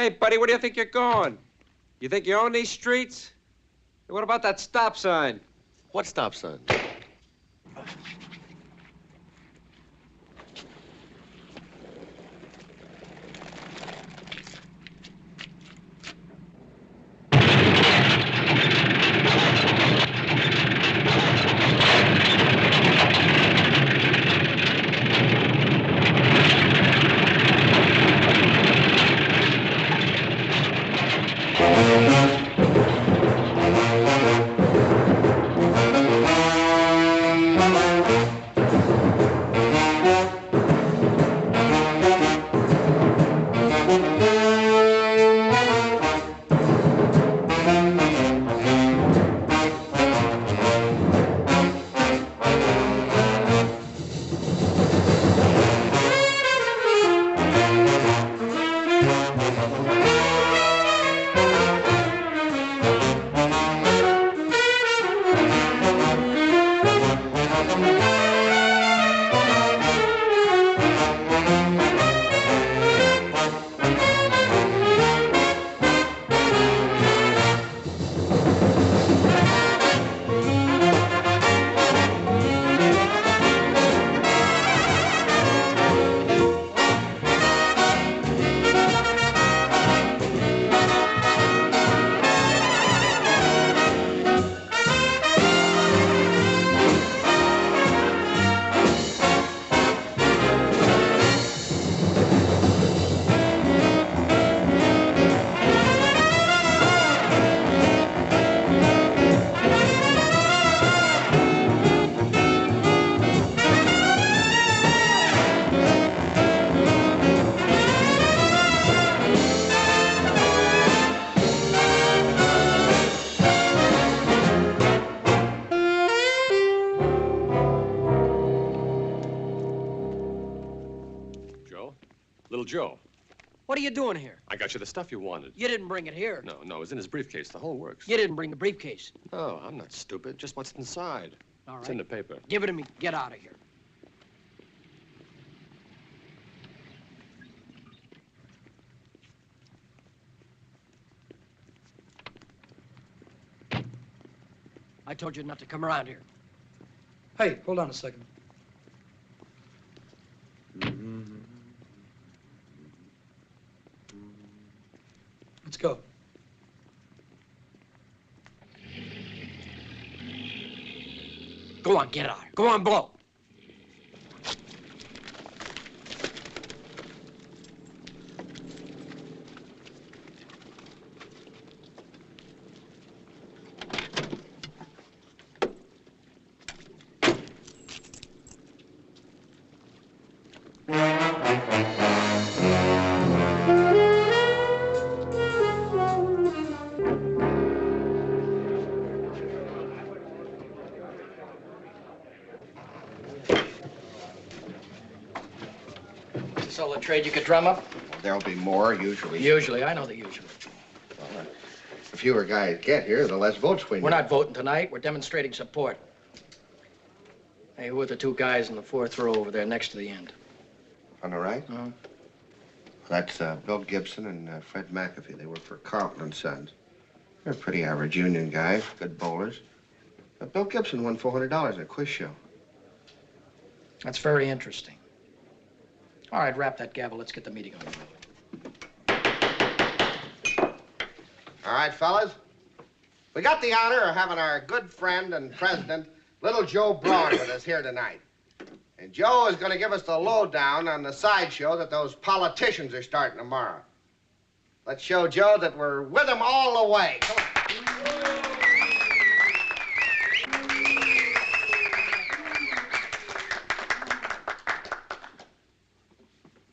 Hey, buddy, where do you think you're going? You think you own these streets? Hey, what about that stop sign? What stop sign? Little Joe. What are you doing here? I got you the stuff you wanted. You didn't bring it here. No, it was in his briefcase, the whole works. You didn't bring the briefcase. No, I'm not stupid. Just what's inside. All right. It's in the paper. Give it to me. Get out of here. I told you not to come around here. Hey, hold on a second. Let's go. Go on, get out. Go on, blow. All the trade you could drum up? Well, there'll be more, usually. Usually, I know the usual. Well, the fewer guys get here, the less votes we need. We're not voting tonight. We're demonstrating support. Hey, who are the two guys in the fourth row over there next to the end? On the right? Uh-huh. That's Bill Gibson and Fred McAfee. They work for Carlton and Sons. They're pretty average union guys, good bowlers. But Bill Gibson won $400 in a quiz show. That's very interesting. All right, wrap that gavel. Let's get the meeting on. All right, fellas. We got the honor of having our good friend and president, Little Joe Braun, with us here tonight. And Joe is going to give us the lowdown on the sideshow that those politicians are starting tomorrow. Let's show Joe that we're with him all the way. Come on.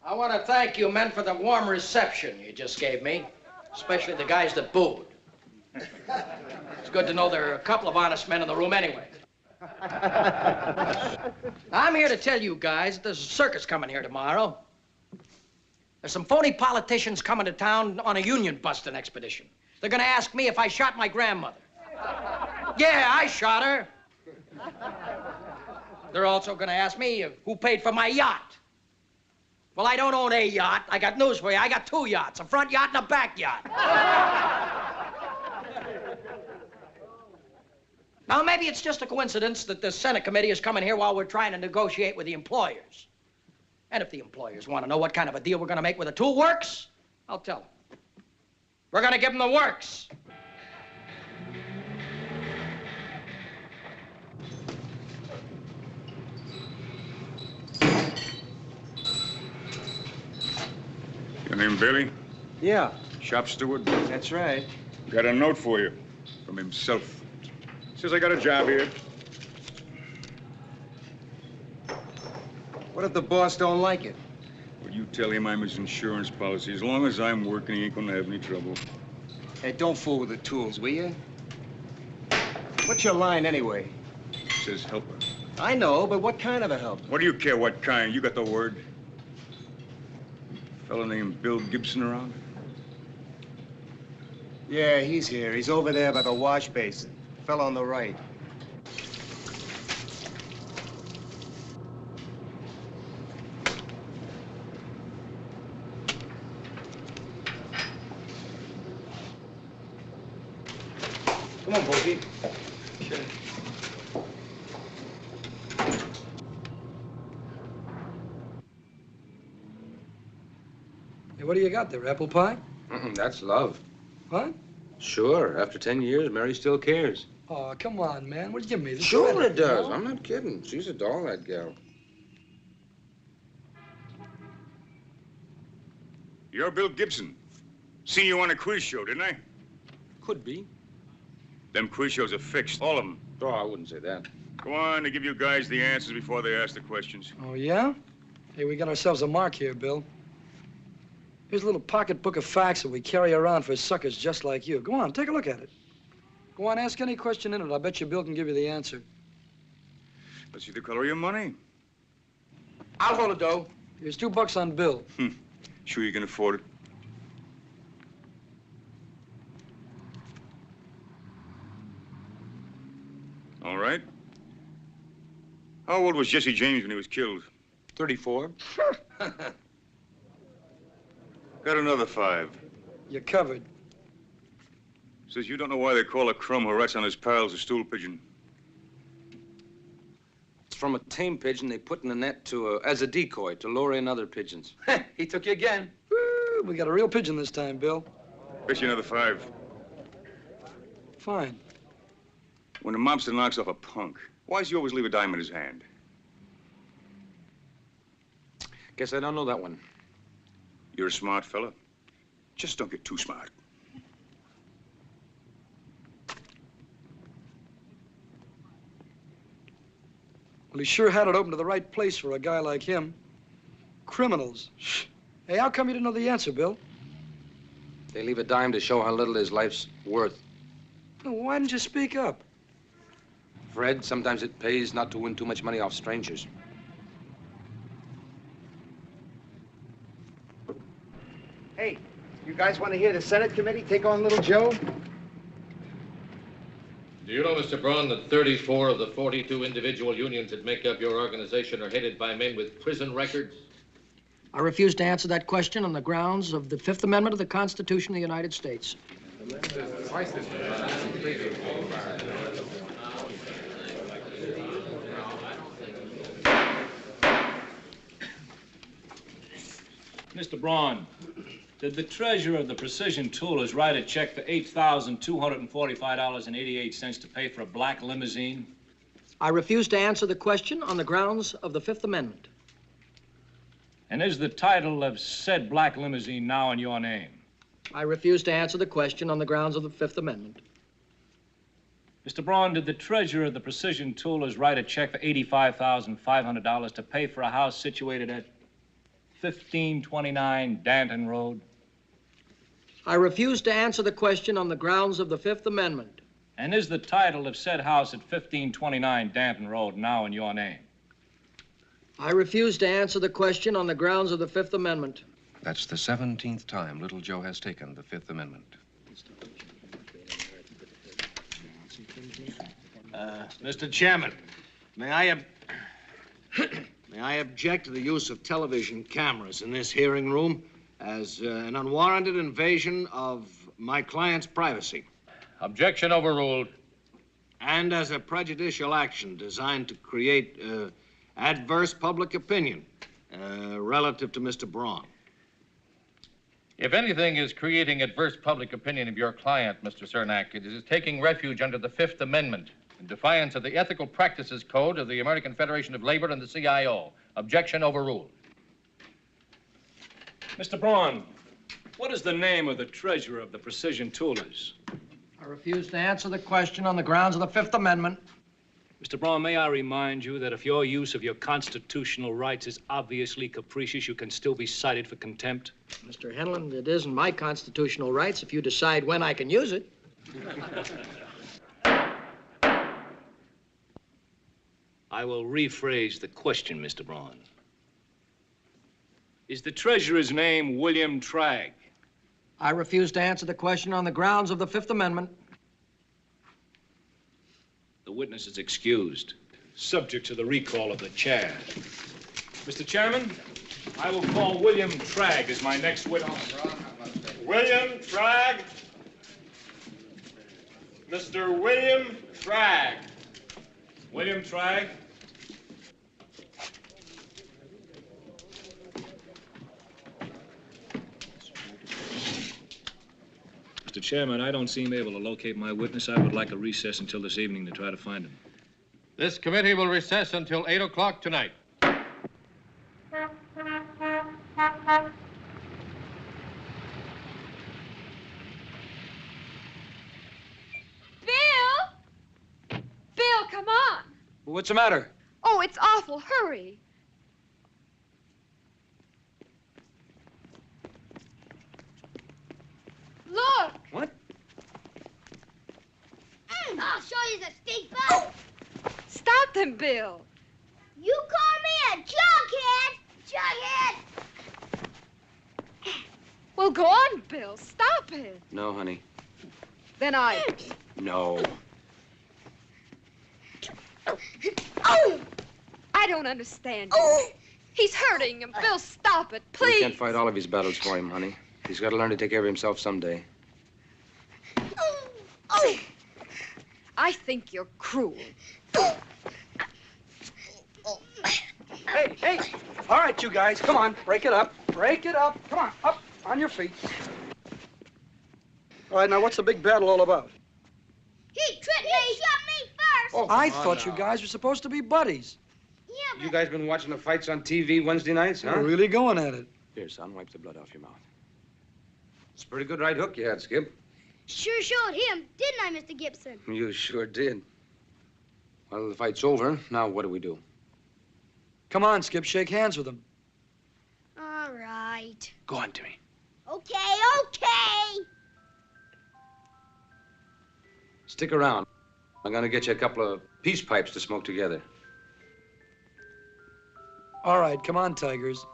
I want to thank you men for the warm reception you just gave me, especially the guys that booed. It's good to know there are a couple of honest men in the room anyway. I'm here to tell you guys that there's a circus coming here tomorrow. There's some phony politicians coming to town on a union busting expedition. They're going to ask me if I shot my grandmother. Yeah, I shot her. They're also going to ask me who paid for my yacht. Well, I don't own a yacht. I got news for you. I got 2 yachts, a front yacht and a back yacht. Now, maybe it's just a coincidence that the Senate committee is coming here while we're trying to negotiate with the employers. And if the employers want to know what kind of a deal we're going to make with the 2 works, I'll tell them. We're going to give them the works. Your name Bailey? Yeah, Shop steward? that's right. Got a note for you from himself. Says I got a job here. What if the boss don't like it? Well, you tell him I'm his insurance policy. As long as I'm working, he ain't gonna have any trouble. Hey, don't fool with the tools, will you? What's your line, anyway? Says helper. I know, but what kind of a help? What do you care what kind? You got the word. Fellow named Bill Gibson around? Yeah, he's here. He's over there by the wash basin. Fell on the right. Come on, Pokey. Okay. Hey, what do you got there, apple pie? That's love. What? Sure. After 10 years, Mary still cares. Oh, come on, man. What did you give me? This Sure letter, it does. you know? I'm not kidding. She's a doll, that gal. You're Bill Gibson. Seen you on a quiz show, didn't I? Could be. Them quiz shows are fixed, all of them. Oh, I wouldn't say that. Go on, they give you guys the answers before they ask the questions. Oh, yeah? Hey, we got ourselves a mark here, Bill. Here's a little pocketbook of facts that we carry around for suckers just like you. Go on, take a look at it. Go on, ask any question in it. I bet you Bill can give you the answer. Let's see the color of your money. I'll hold it, Doe. Here's $2 on Bill. Sure you can afford it? All right. How old was Jesse James when he was killed? 34. Got another 5. You're covered. Says you don't know why they call a crumb who rats on his pals a stool pigeon. It's from a tame pigeon they put in the net as a decoy to lure in other pigeons. He took you again. Woo, we got a real pigeon this time, Bill. Bet you another 5. Fine. When a mobster knocks off a punk, why does he always leave a dime in his hand? Guess I don't know that one. You're a smart fella. Just don't get too smart. Well, he sure had it open to the right place for a guy like him. Criminals. Shh. Hey, how come you didn't know the answer, Bill? They leave a dime to show how little his life's worth. Well, why didn't you speak up? Fred, sometimes it pays not to win too much money off strangers. Hey, you guys want to hear the Senate committee take on little Joe? Do you know, Mr. Braun, that 34 of the 42 individual unions that make up your organization are headed by men with prison records? I refuse to answer that question on the grounds of the 5th Amendment of the Constitution of the United States. Mr. Braun, did the treasurer of the Precision Toolers write a check for $8,245.88 to pay for a black limousine? I refuse to answer the question on the grounds of the 5th Amendment. And is the title of said black limousine now in your name? I refuse to answer the question on the grounds of the 5th Amendment. Mr. Braun, did the treasurer of the Precision Toolers write a check for $85,500 to pay for a house situated at 1529 Danton Road? I refuse to answer the question on the grounds of the 5th Amendment. And is the title of said house at 1529 Danton Road now in your name? I refuse to answer the question on the grounds of the 5th Amendment. That's the 17th time Little Joe has taken the 5th Amendment. Mr. Chairman, may I May I object to the use of television cameras in this hearing room as an unwarranted invasion of my client's privacy. Objection overruled. And as a prejudicial action designed to create adverse public opinion relative to Mr. Braun. If anything is creating adverse public opinion of your client, Mr. Cernak, it is taking refuge under the Fifth Amendment in defiance of the Ethical Practices Code of the American Federation of Labor and the CIO. Objection overruled. Mr. Braun, what is the name of the treasurer of the Precision Toolers? I refuse to answer the question on the grounds of the Fifth Amendment. Mr. Braun, may I remind you that if your use of your constitutional rights is obviously capricious, you can still be cited for contempt? Mr. Henlon, it isn't my constitutional rights if you decide when I can use it. I will rephrase the question, Mr. Braun. Is the treasurer's name William Tragg? I refuse to answer the question on the grounds of the Fifth Amendment. The witness is excused, subject to the recall of the chair. Mr. Chairman, I will call William Tragg as my next witness. William Tragg. Mr. William Tragg. William Tragg. Mr. Chairman, I don't seem able to locate my witness. I would like a recess until this evening to try to find him. This committee will recess until 8 o'clock tonight. Bill! Bill, come on. What's the matter? Oh, it's awful. Hurry. Look. What? I'll show you the stink bug. Stop them, Bill. You call me a jughead? Jughead! Well, go on, Bill. Stop it. No, honey. Then I... No. Oh! I don't understand you. He's hurting him. Bill, stop it, please. We can't fight all of his battles for him, honey. He's got to learn to take care of himself someday. Oh! I think you're cruel. Hey, hey! All right, you guys, come on, break it up. Break it up. Come on, up, on your feet. All right, now what's the big battle all about? He tripped me. He shot me first. Oh, I come on thought now. you guys were supposed to be buddies. Yeah, but... You guys been watching the fights on TV Wednesday nights, huh? You're really going at it. Here, son, wipe the blood off your mouth. It's a pretty good right hook you had, Skip. Sure showed him, didn't I, Mr. Gibson? You sure did. Well, the fight's over. Now, what do? Come on, Skip, shake hands with him. All right. Go on, Timmy. Okay, okay. Stick around. I'm gonna get you a couple of peace pipes to smoke together. All right, come on, Tigers.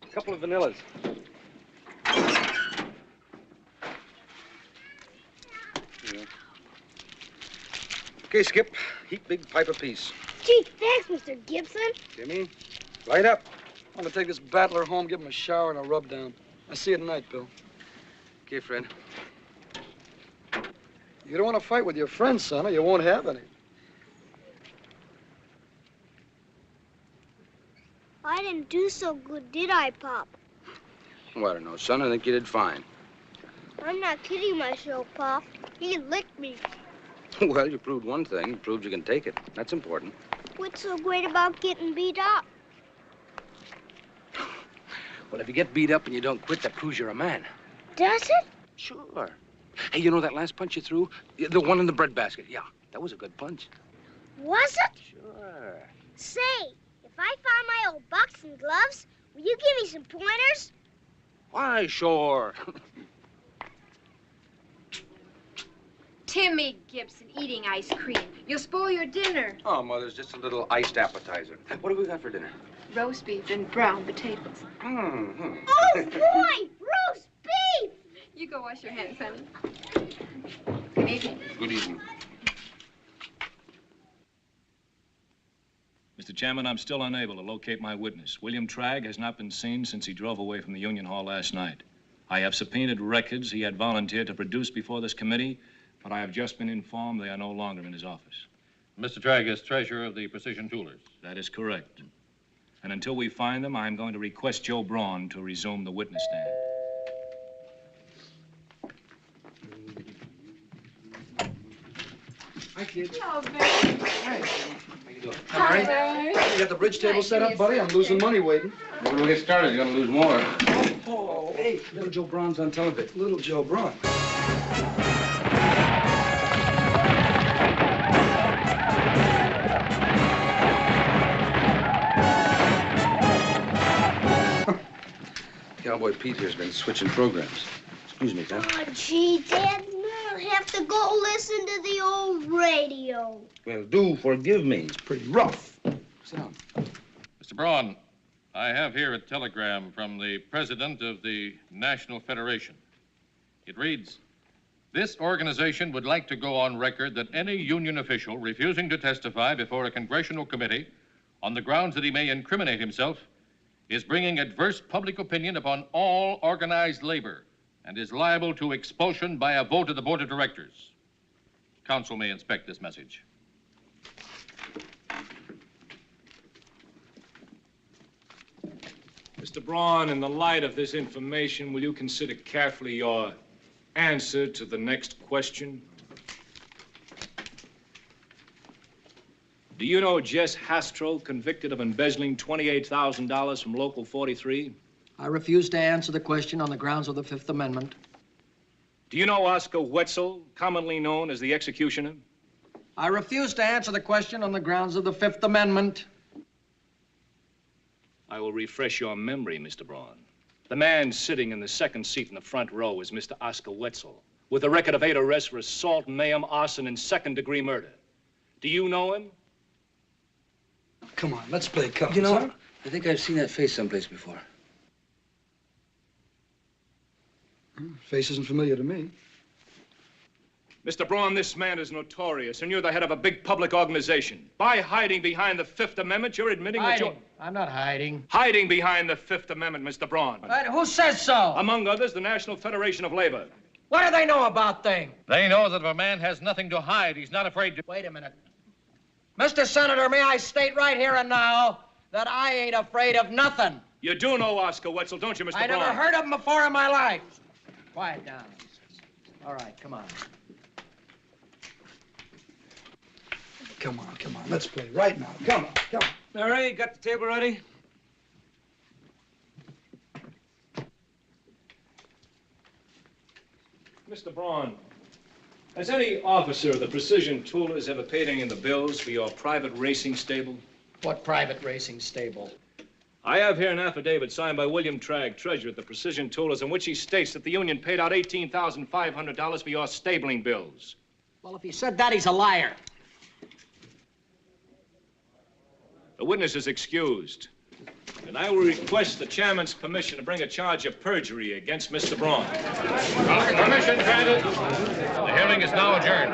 A couple of vanillas. Okay, Skip. Heap big pipe apiece. Gee, thanks, Mr. Gibson. Timmy, light up. I'm gonna take this battler home, give him a shower and a rub down. I'll see you tonight, Bill. Okay, Fred. You don't want to fight with your friends, son, or you won't have any. I didn't do so good, did I, Pop? Well, I don't know, son. I think you did fine. I'm not kidding myself, Pop. He licked me. Well, you proved one thing. You proved you can take it. That's important. What's so great about getting beat up? Well, if you get beat up and you don't quit, that proves you're a man. Does it? Sure. Hey, you know that last punch you threw? The one in the breadbasket. Yeah, that was a good punch. Was it? Sure. Say, if I find my old boxing gloves, will you give me some pointers? Why, sure. Timmy Gibson eating ice cream. You'll spoil your dinner. Oh, Mother, it's just a little iced appetizer. What do we got for dinner? Roast beef and brown potatoes. Mm-hmm. Oh, boy! Roast beef! You go wash your hands, honey. Good evening. Good evening. Mr. Chairman, I'm still unable to locate my witness. William Tragg has not been seen since he drove away from the Union Hall last night. I have subpoenaed records he had volunteered to produce before this committee, but I have just been informed they are no longer in his office. Mr. Tragg is treasurer of the Precision Toolers. That is correct. And until we find them, I'm going to request Joe Braun to resume the witness stand. Hi, kids. Hello, baby. Hi. How you doing? Hi, All right. You got the bridge table set up, buddy? I'm losing money waiting. When we get started, you're gonna lose more. Oh, hey, little Joe Braun's on television. Little Joe Braun. Cowboy Pete here's been switching programs. Excuse me, Tom. Oh, gee, Dad, I'll have to go listen to the old radio. Well, do forgive me. It's pretty rough. Sit down. Mr. Braun, I have here a telegram from the president of the National Federation. It reads, "This organization would like to go on record that any union official refusing to testify before a congressional committee on the grounds that he may incriminate himself is bringing adverse public opinion upon all organized labor and is liable to expulsion by a vote of the board of directors." Council may inspect this message. Mr. Braun, in the light of this information, will you consider carefully your answer to the next question? Do you know Jess Hastrow, convicted of embezzling $28,000 from Local 43? I refuse to answer the question on the grounds of the Fifth Amendment. Do you know Oscar Wetzel, commonly known as the executioner? I refuse to answer the question on the grounds of the Fifth Amendment. I will refresh your memory, Mr. Braun. The man sitting in the second seat in the front row is Mr. Oscar Wetzel, with a record of 8 arrests for assault, mayhem, arson, and second-degree murder. Do you know him? Come on, let's play cups. You know, huh? I think I've seen that face someplace before. Face isn't familiar to me. Mr. Braun, this man is notorious, and you're the head of a big public organization. By hiding behind the Fifth Amendment, you're admitting that you're... I'm not hiding. Hiding behind the Fifth Amendment, Mr. Braun. Who says so? Among others, the National Federation of Labor. What do they know about things? They know that if a man has nothing to hide, he's not afraid to... Wait a minute. Mr. Senator, may I state right here and now that I ain't afraid of nothing. You do know Oscar Wetzel, don't you, Mr. Braun? I never heard of him before in my life. Quiet down. All right, come on. Come on. Let's play right now. Come on. Mary, got the table ready? Mr. Braun, has any officer of the Precision Toolers ever paid any of the bills for your private racing stable? What private racing stable? I have here an affidavit signed by William Tragg, treasurer of the Precision Toolers, in which he states that the union paid out $18,500 for your stabling bills. Well, if he said that, he's a liar. The witness is excused. And I will request the chairman's permission to bring a charge of perjury against Mr. Braun. Permission granted. The hearing is now adjourned.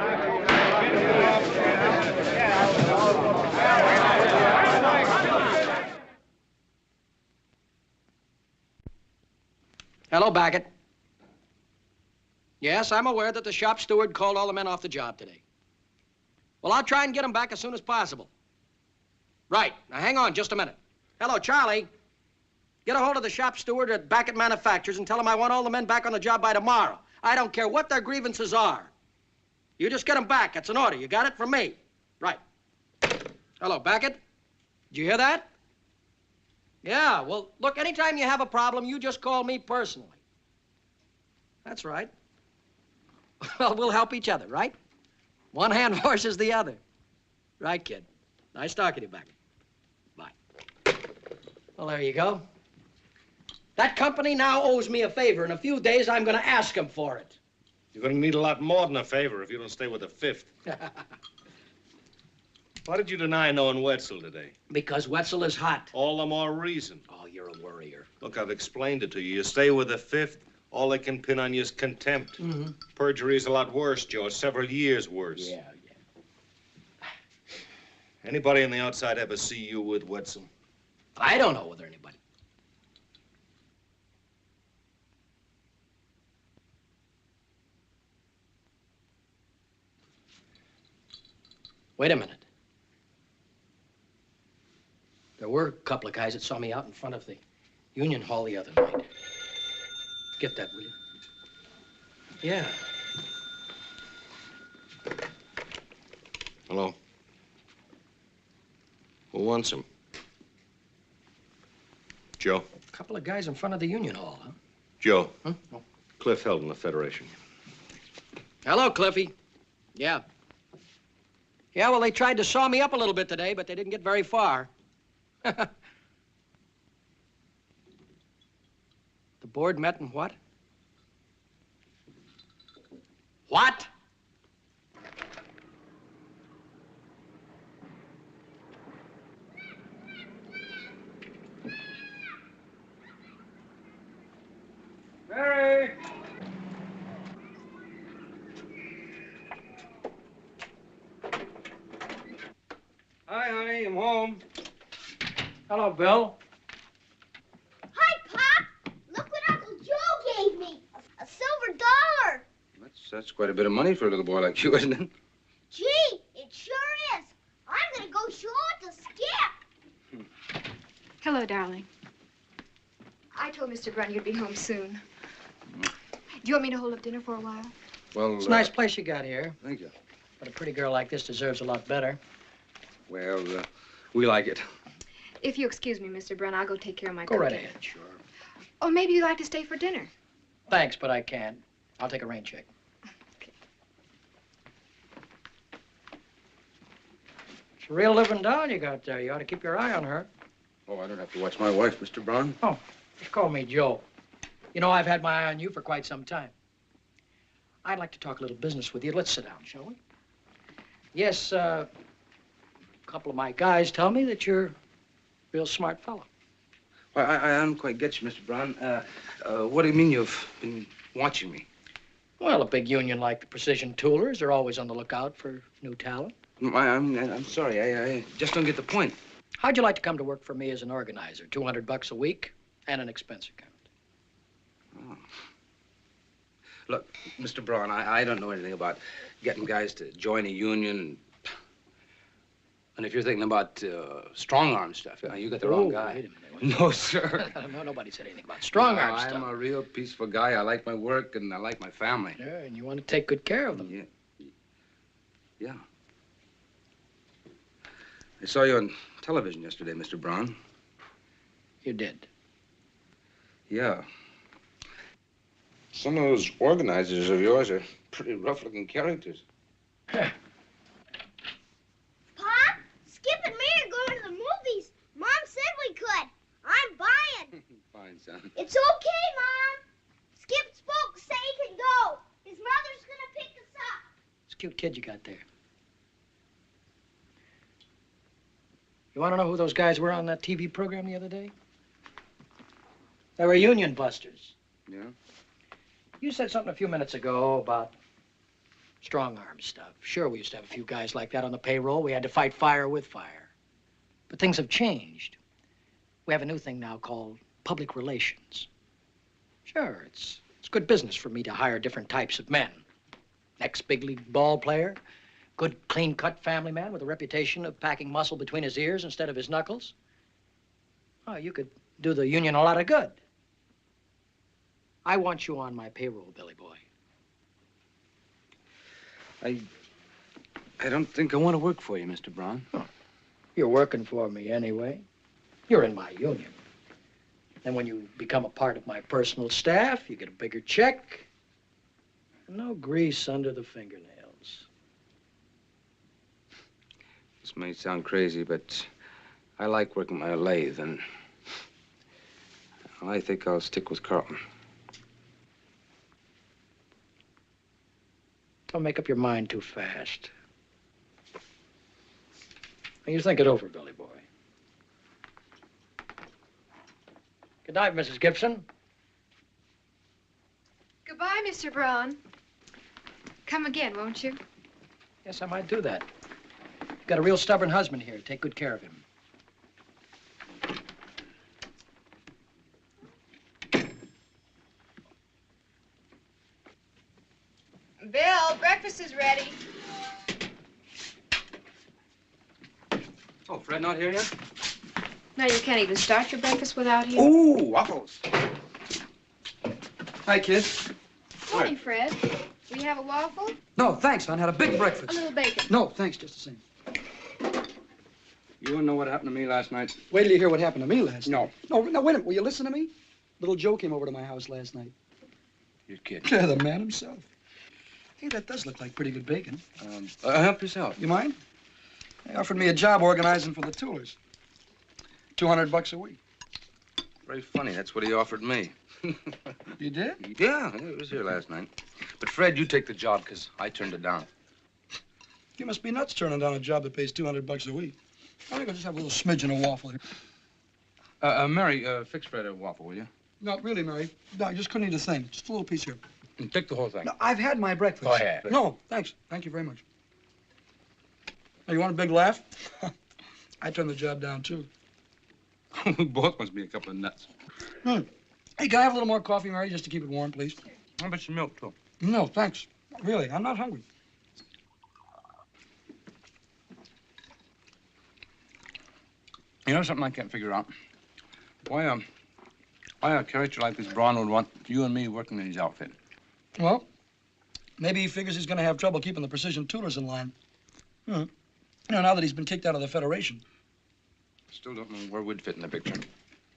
Hello, Baggett. Yes, I'm aware that the shop steward called all the men off the job today. Well, I'll try and get them back as soon as possible. Right. Now, hang on just a minute. Hello, Charlie. Get a hold of the shop steward at Baggett Manufacturers and tell him I want all the men back on the job by tomorrow. I don't care what their grievances are. You just get them back. That's an order. You got it from me. Right. Hello, Baggett. Did you hear that? Yeah, well, look, anytime you have a problem, you just call me personally. That's right. Well, we'll help each other, right? One hand washes the other. Right, kid. Nice talking to you, Baggett. Bye. Well, there you go. That company now owes me a favor. In a few days, I'm going to ask them for it. You're gonna need a lot more than a favor if you don't stay with the 5th. Why did you deny knowing Wetzel today? Because Wetzel is hot. All the more reason. Oh, you're a worrier. Look, I've explained it to you. You stay with the 5th, all they can pin on you is contempt. Perjury is a lot worse, Joe. It's several years worse. Yeah. Anybody on the outside ever see you with Wetzel? I don't know whether anybody. Wait a minute. There were a couple of guys that saw me out in front of the Union Hall the other night. Get that, will you? Yeah. Hello? Who wants him? Joe? A couple of guys in front of the Union Hall, huh? Joe. Huh? Oh. Cliff Heldon, the Federation. Hello, Cliffy. Yeah. Yeah, well, they tried to saw me up a little bit today, but they didn't get very far. The board met and what? What? Mary! Hi, honey, I'm home. Hello, Bill. Hi, Pop. Look what Uncle Joe gave me. A silver dollar. That's quite a bit of money for a little boy like you, isn't it? Gee, it sure is. I'm gonna go show it to Skip. Hello, darling. I told Mr. Brunt you'd be home soon. Do you want me to hold up dinner for a while? Well, It's a nice place you got here, Thank you. but a pretty girl like this deserves a lot better. Well, we like it. If you excuse me, Mr. Brunt, I'll go take care of my Go right cooking. ahead, sure. Or maybe you'd like to stay for dinner. Thanks, but I can't. I'll take a rain check. Okay. It's a real living doll you got there. You ought to keep your eye on her. Oh, I don't have to watch my wife, Mr. Brown. Oh, just call me Joe. You know, I've had my eye on you for quite some time. I'd like to talk a little business with you. Let's sit down, shall we? Yes, a couple of my guys tell me that you're a real smart fellow. Well, I don't quite get you, Mr. Brown. What do you mean you've been watching me? Well, a big union like the Precision Toolers are always on the lookout for new talent. I'm sorry. I just don't get the point. How'd you like to come to work for me as an organizer? $200 a week and an expense account. Oh. Look, Mr. Braun, I don't know anything about getting guys to join a union. And if you're thinking about strong-arm stuff, you got the wrong guy. Wait a minute. No, sir. No, nobody said anything about strong-arm stuff. I'm a real peaceful guy. I like my work, and I like my family. Yeah, and you want to take good care of them. Yeah. I saw you on television yesterday, Mr. Braun. You did. Yeah. Some of those organizers of yours are pretty rough-looking characters. Pop, Skip and me are going to the movies. Mom said we could. I'm buying. Fine, son. It's okay, Mom. Skip spoke, say he can go. His mother's gonna pick us up. It's a cute kid you got there. You want to know who those guys were on that TV program the other day? They were union busters. Yeah? You said something a few minutes ago about strong-arm stuff. Sure, we used to have a few guys like that on the payroll. We had to fight fire with fire. But things have changed. We have a new thing now called public relations. Sure, it's good business for me to hire different types of men. Ex-big league ball player, good clean-cut family man with a reputation of packing muscle between his ears instead of his knuckles. Oh, you could do the union a lot of good. I want you on my payroll, Billy boy. I don't think I want to work for you, Mr. Braun. Oh, you're working for me anyway. You're in my union. And when you become a part of my personal staff, you get a bigger check. And no grease under the fingernails. This may sound crazy, but I like working my lathe, and I think I'll stick with Carlton. Don't make up your mind too fast. You think it over, Billy boy. Good night, Mrs. Gibson. Goodbye, Mr. Braun. Come again, won't you? Yes, I might do that. You've got a real stubborn husband here. Take good care of him. Bill, breakfast is ready. Oh, Fred not here yet? No, you can't even start your breakfast without him. Ooh, waffles. Hi, kids. Morning, Fred. Will you have a waffle? No, thanks, hon. Had a big A breakfast. little bacon. No, thanks, just the same. You want to know what happened to me last night? Wait till you hear what happened to me last No. night. No, wait a minute. Will you listen to me? Little Joe came over to my house last night. You're kidding. Yeah, the man himself. Hey, that does look like pretty good bacon. Help yourself. You mind? They offered me a job organizing for the Toolers. $200 a week. Very funny. That's what he offered me. You did? Yeah, it was here last night. But Fred, you take the job, because I turned it down. You must be nuts turning down a job that pays $200 a week. I think I'll just have a little smidge and a waffle here. Mary, fix Fred a waffle, will you? No, really, Mary. No, I just couldn't eat a thing. Just a little piece here. And take the whole thing. No, I've had my breakfast. Go ahead. No, thanks. Thank you very much. Now, you want a big laugh? I turned the job down, too. We both must be a couple of nuts. Hey, can I have a little more coffee, Mary, just to keep it warm, please? How about some milk, too? No, thanks. Really, I'm not hungry. You know something I can't figure out? Why a character like this Braun would want you and me working in his outfit? Well, maybe he figures he's going to have trouble keeping the precision Toolers in line. You know, now that he's been kicked out of the Federation. Still don't know where we'd fit in the picture.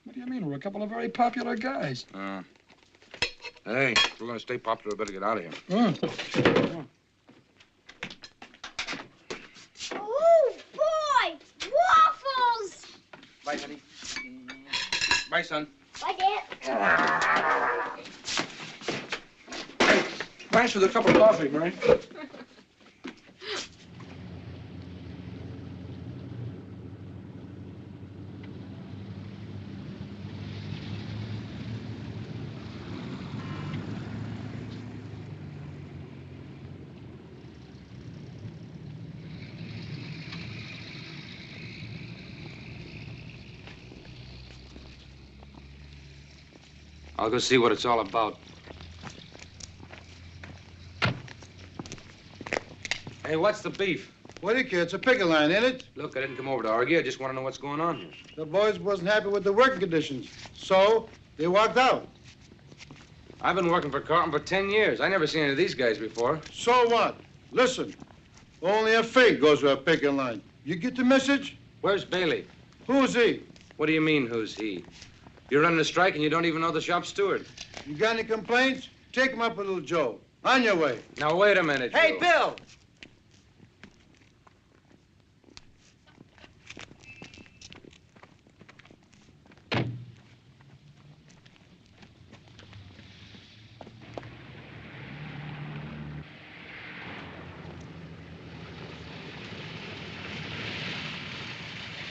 What do you mean? We're a couple of very popular guys. Hey, if we're going to stay popular, we better get out of here. Oh, boy! Waffles! Bye, honey. Bye, son. Bye, Dad. Thanks for the cup of coffee, Mary. I'll go see what it's all about. Hey, what's the beef? What do you care? It's a picket line, ain't it? Look, I didn't come over to argue. I just want to know what's going on here. The boys wasn't happy with the working conditions, so they walked out. I've been working for Carlton for 10 years. I never seen any of these guys before. So what? Listen, only a fake goes to a picket line. You get the message? Where's Bailey? Who's he? What do you mean, who's he? You're running a strike and you don't even know the shop steward. You got any complaints? Take him up with little Joe. On your way. Now, wait a minute, Hey, Joe. Bill!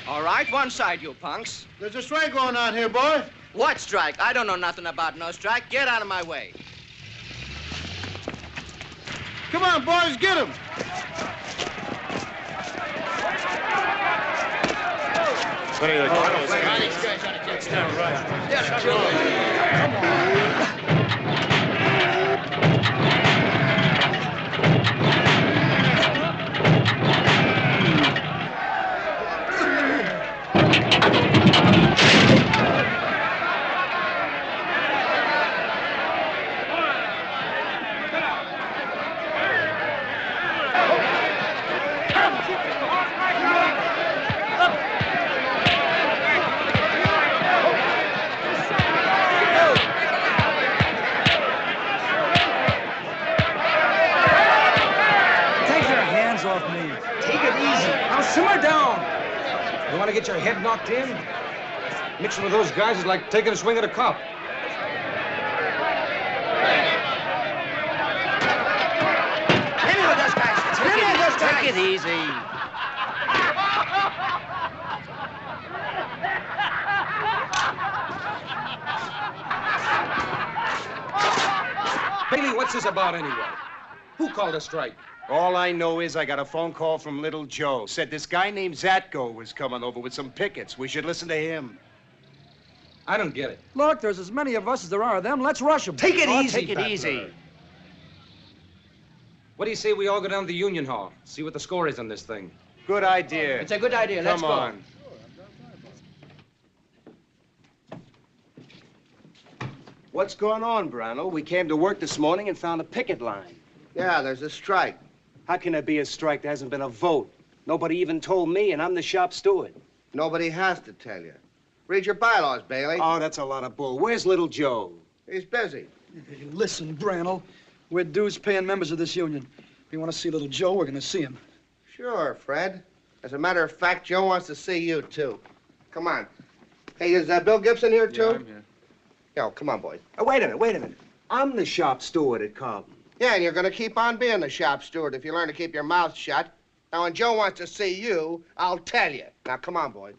All right, one side, you punks. There's a strike going on here, boy. What strike? I don't know nothing about no strike. Get out of my way. Come on, boys, get him. Simmer down. You want to get your head knocked in? Mixing with those guys is like taking a swing at a cop. Any Take it easy. Bailey, what's this about anyway? Who called a strike? All I know is I got a phone call from Little Joe. Said this guy named Zatko was coming over with some pickets. We should listen to him. I don't get it. Look, there's as many of us as there are of them. Let's rush them. Take it easy, Take it Butler. easy. What do you say we all go down to the Union Hall, see what the score is on this thing? Good idea. It's a good idea. Let's Come go. on. What's going on, Brownell? We came to work this morning and found a picket line. Yeah, there's a strike. How can there be a strike? There hasn't been a vote. Nobody even told me, and I'm the shop steward. Nobody has to tell you. Read your bylaws, Bailey. Oh, that's a lot of bull. Where's Little Joe? He's busy. Hey, listen, Brannel. We're dues-paying members of this union. If you want to see Little Joe, we're going to see him. Sure, Fred. As a matter of fact, Joe wants to see you, too. Come on. Hey, is Bill Gibson here, too? Yeah, I'm here. Yo, come on, boys. Oh, wait a minute. I'm the shop steward at Carlton. Yeah, and you're going to keep on being the shop steward if you learn to keep your mouth shut. Now, when Joe wants to see you, I'll tell you. Now, come on, boys.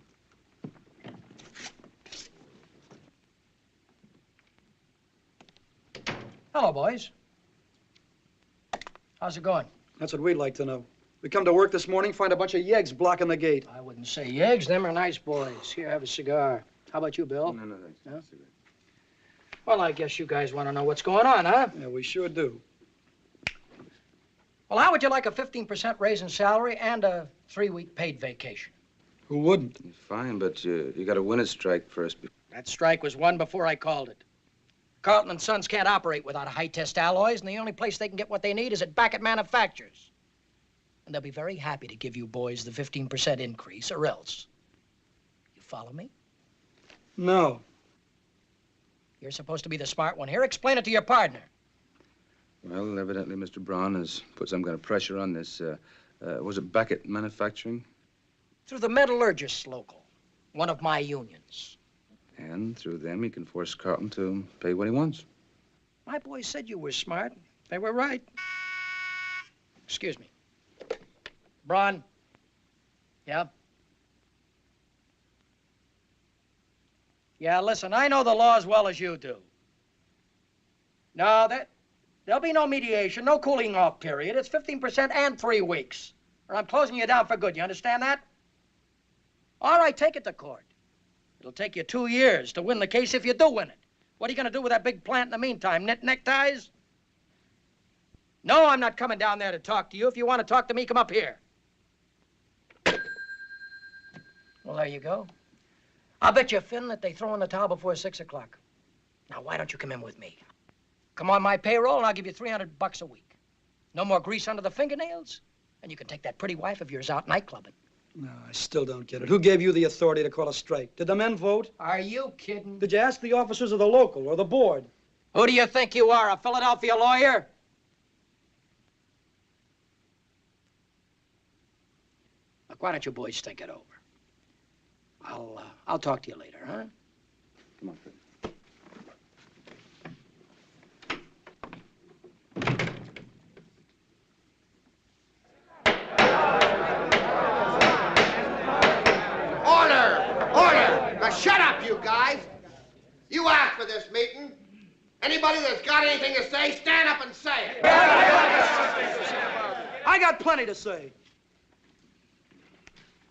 Hello, boys. How's it going? That's what we'd like to know. We come to work this morning, find a bunch of yeggs blocking the gate. I wouldn't say yeggs. Them are nice boys. Here, have a cigar. How about you, Bill? No, thanks. No? Well, I guess you guys want to know what's going on, huh? Yeah, we sure do. Well, how would you like a 15% raise in salary and a 3-week paid vacation? Who wouldn't? Fine, but you got to win a strike first. That strike was won before I called it. Carlton and Sons can't operate without high-test alloys, and the only place they can get what they need is at Beckett Manufacturers. And they'll be very happy to give you boys the 15% increase, or else. You follow me? No. You're supposed to be the smart one here. Explain it to your partner. Well, evidently Mr. Braun has put some kind of pressure on this. Was it Beckett Manufacturing? Through the metallurgists local, one of my unions. And through them, he can force Carlton to pay what he wants. My boys said you were smart. They were right. Excuse me. Braun? Yeah? Yeah, listen, I know the law as well as you do. No, there'll be no mediation, no cooling off period. It's 15% and 3 weeks. Or I'm closing you down for good. You understand that? All right, take it to court. It'll take you 2 years to win the case if you do win it. What are you going to do with that big plant in the meantime? Knit neckties? No, I'm not coming down there to talk to you. If you want to talk to me, come up here. Well, there you go. I'll bet you, Finn, that they throw in the towel before 6 o'clock. Now, why don't you come in with me? Come on my payroll, and I'll give you $300 a week. No more grease under the fingernails, and you can take that pretty wife of yours out nightclubbing. No, I still don't get it. Who gave you the authority to call a strike? Did the men vote? Are you kidding? Did you ask the officers of the local or the board? Who do you think you are, a Philadelphia lawyer? Look, why don't you boys think it over? I'll talk to you later, huh? Come on, Fred. Order! Now, shut up, you guys. You asked for this meeting. Anybody that's got anything to say, stand up and say it. I got plenty to say.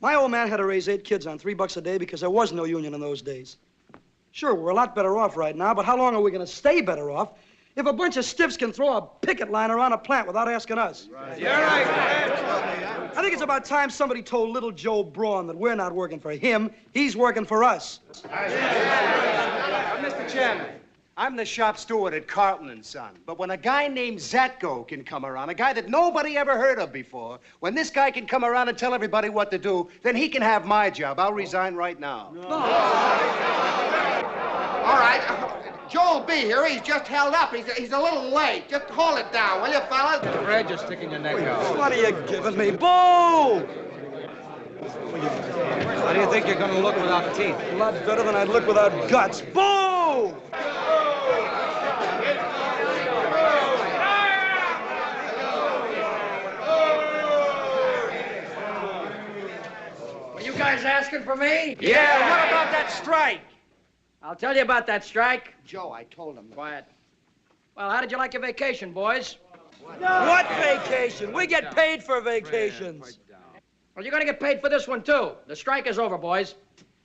My old man had to raise 8 kids on $3 a day because there was no union in those days. Sure, we're a lot better off right now, but how long are we going to stay better off if a bunch of stiffs can throw a picket line around a plant without asking us? Right. You're right, I think it's about time somebody told little Joe Braun that we're not working for him, he's working for us. Mr. Chairman, I'm the shop steward at Carlton and Son. But when a guy named Zatko can come around, a guy that nobody ever heard of before, when this guy can come around and tell everybody what to do, then he can have my job. I'll resign right now. No. All right. Joe'll be here. He's just held up. He's a little late. Just hold it down, will you, fellas? Fred, you're sticking your neck out. What are you giving me? Boo! How do you think you're going to look without teeth? A lot better than I'd look without guts. Boo! guys asking for me? Yeah, what about that strike? I'll tell you about that strike. Joe, I told him. Quiet. Well, how did you like your vacation, boys? What vacation? We get paid for vacations. Well, you're going to get paid for this one, too. The strike is over, boys.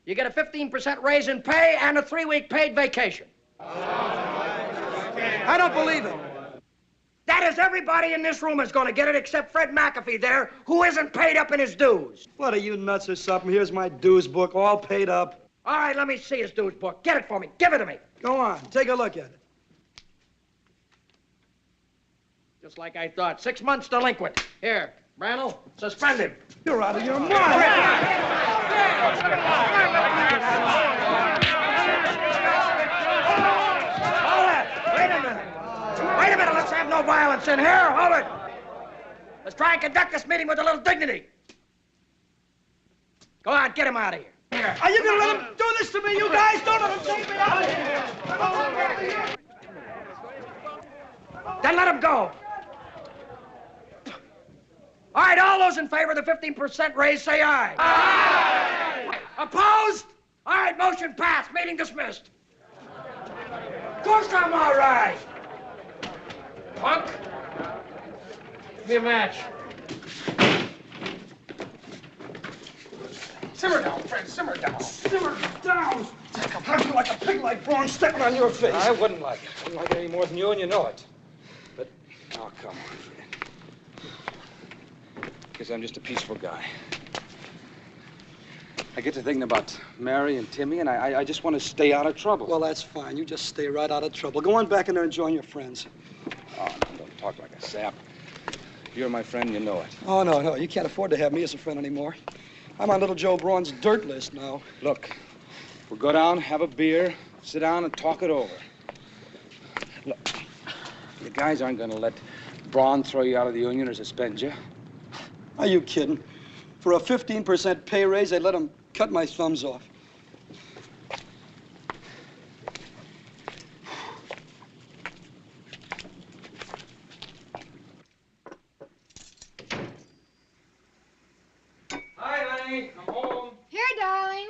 You get a 15% raise in pay and a 3-week paid vacation. I don't believe it. That is, everybody in this room is going to get it except Fred McAfee there, who isn't paid up in his dues. What are you, nuts or something? Here's my dues book, all paid up. All right, let me see his dues book. Get it for me. Give it to me. Go on, take a look at it. Just like I thought. 6 months delinquent. Here, Brannel, suspend him. You're out of your mind. Wait a minute, let's have no violence in here. Hold it. Let's try and conduct this meeting with a little dignity. Go on, get him out of here. Are you gonna let him do this to me, you guys? Don't let him take me out of here. Then let him go. All right, all those in favor of the 15% raise, say aye. Aye. Opposed? All right, motion passed. Meeting dismissed. Of course I'm all right. Punk, give me a match. Simmer down, Fred, simmer down. Simmer down. I'll punch you like a pig like Braun stepping on your face. I wouldn't like it. I wouldn't like it any more than you, and you know it. But, oh, come on, Fred. Because I'm just a peaceful guy. I get to thinking about Mary and Timmy, and I just want to stay out of trouble. Well, that's fine. You just stay right out of trouble. Go on back in there and join your friends. Oh, no, don't talk like a sap. You're my friend, you know it. Oh, no. You can't afford to have me as a friend anymore. I'm on little Joe Braun's dirt list now. Look, we'll go down, have a beer, sit down, and talk it over. Look, the guys aren't going to let Braun throw you out of the union or suspend you. Are you kidding? For a 15% pay raise, they'd let him cut my thumbs off. Hi, honey. I'm home. Here, darling.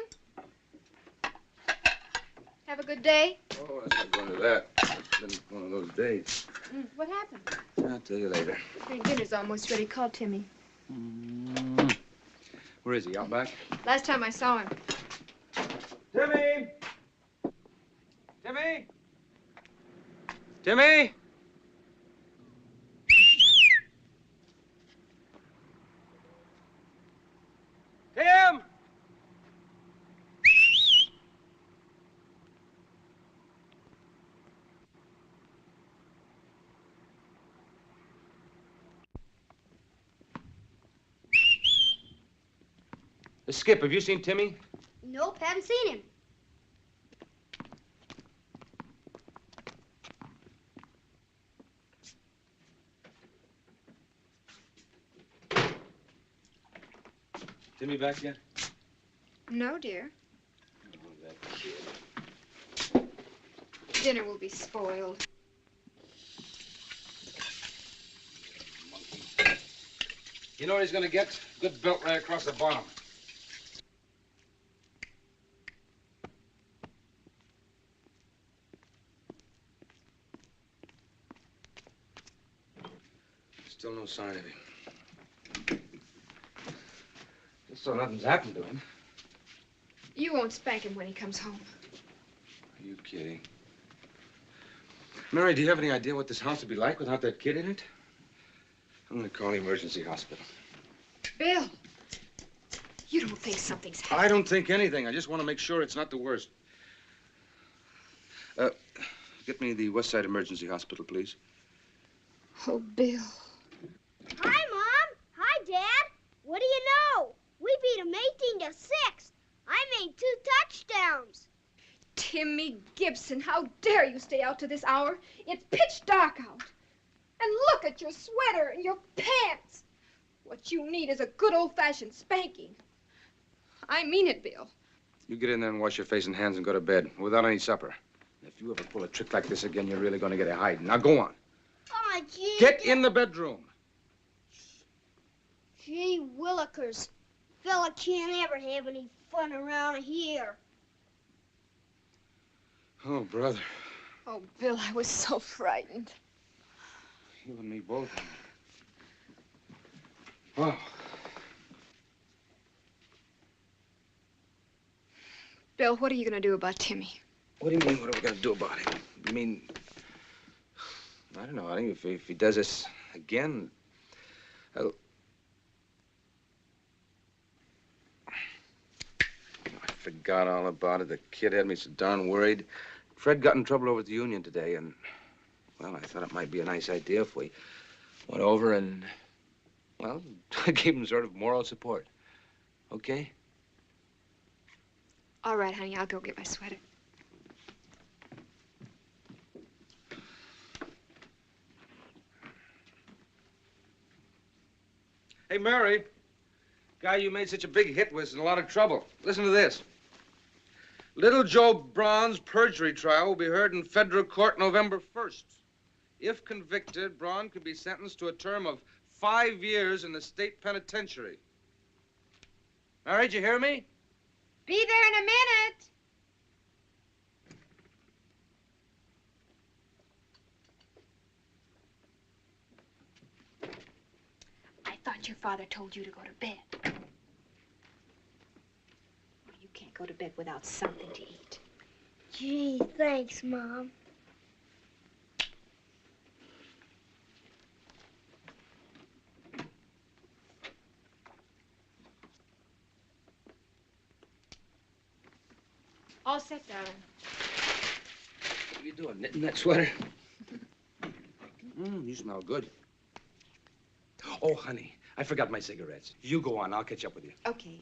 Have a good day. Oh, that's not going to that. It's been one of those days. What happened? I'll tell you later. Dinner's almost ready. Call Timmy. Where is he, out back? Last time I saw him. Timmy! Timmy! Timmy! Tim! Skip, have you seen Timmy? Nope, haven't seen him. Timmy back yet? No, dear. Dinner will be spoiled. You know what he's gonna get? Good belt right across the bottom. Still no sign of him. Just so nothing's happened to him. You won't spank him when he comes home. Are you kidding? Mary, do you have any idea what this house would be like without that kid in it? I'm gonna call the emergency hospital. Bill, you don't think something's happened? I don't think anything. I just want to make sure it's not the worst. Get me the West Side Emergency Hospital, please. Oh, Bill. Hi, Mom. Hi, Dad. What do you know? We beat them 18-6. I made 2 touchdowns. Timmy Gibson, how dare you stay out to this hour? It's pitch dark out. And look at your sweater and your pants. What you need is a good old-fashioned spanking. I mean it, Bill. You get in there and wash your face and hands and go to bed without any supper. If you ever pull a trick like this again, you're really going to get a hiding. Now go on. Oh, gee. Get in the bedroom. Gee willikers. fella can't ever have any fun around here. Oh, brother. Oh, Bill, I was so frightened. You and me both. Wow. Bill, what are you going to do about Timmy? What do you mean, what are we going to do about it? You mean, I don't know. I think if he does this again, I forgot all about it. The kid had me so darn worried. Fred got in trouble over at the union today, and, well, I thought it might be a nice idea if we went over and, well, gave him sort of moral support. Okay? All right, honey, I'll go get my sweater. Hey, Mary, guy you made such a big hit with is in a lot of trouble. Listen to this. Little Joe Braun's perjury trial will be heard in federal court November 1st. If convicted, Braun could be sentenced to a term of 5 years in the state penitentiary. Mary, did you hear me? Be there in a minute. I thought your father told you to go to bed. You can't go to bed without something to eat. Gee, thanks, Mom. All set, darling. What are you doing, knitting that sweater? You smell good. Oh, honey, I forgot my cigarettes. You go on, I'll catch up with you. Okay.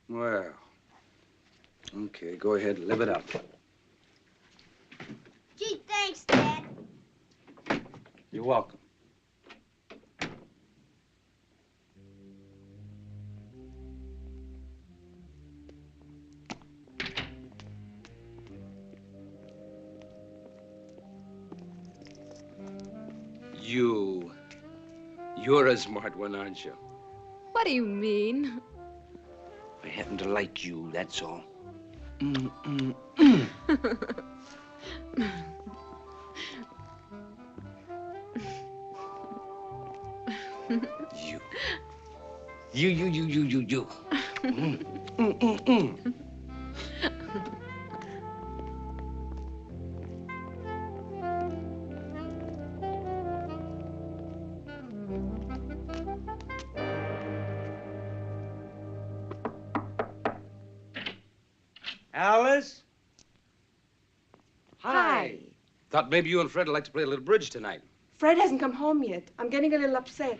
Well, okay, go ahead, live it up. Gee, thanks, Dad. You're welcome. You're a smart one, aren't you? What do you mean? I happen to like you, that's all. You. Alice? Hi. Thought maybe you and Fred would like to play a little bridge tonight. Fred hasn't come home yet. I'm getting a little upset.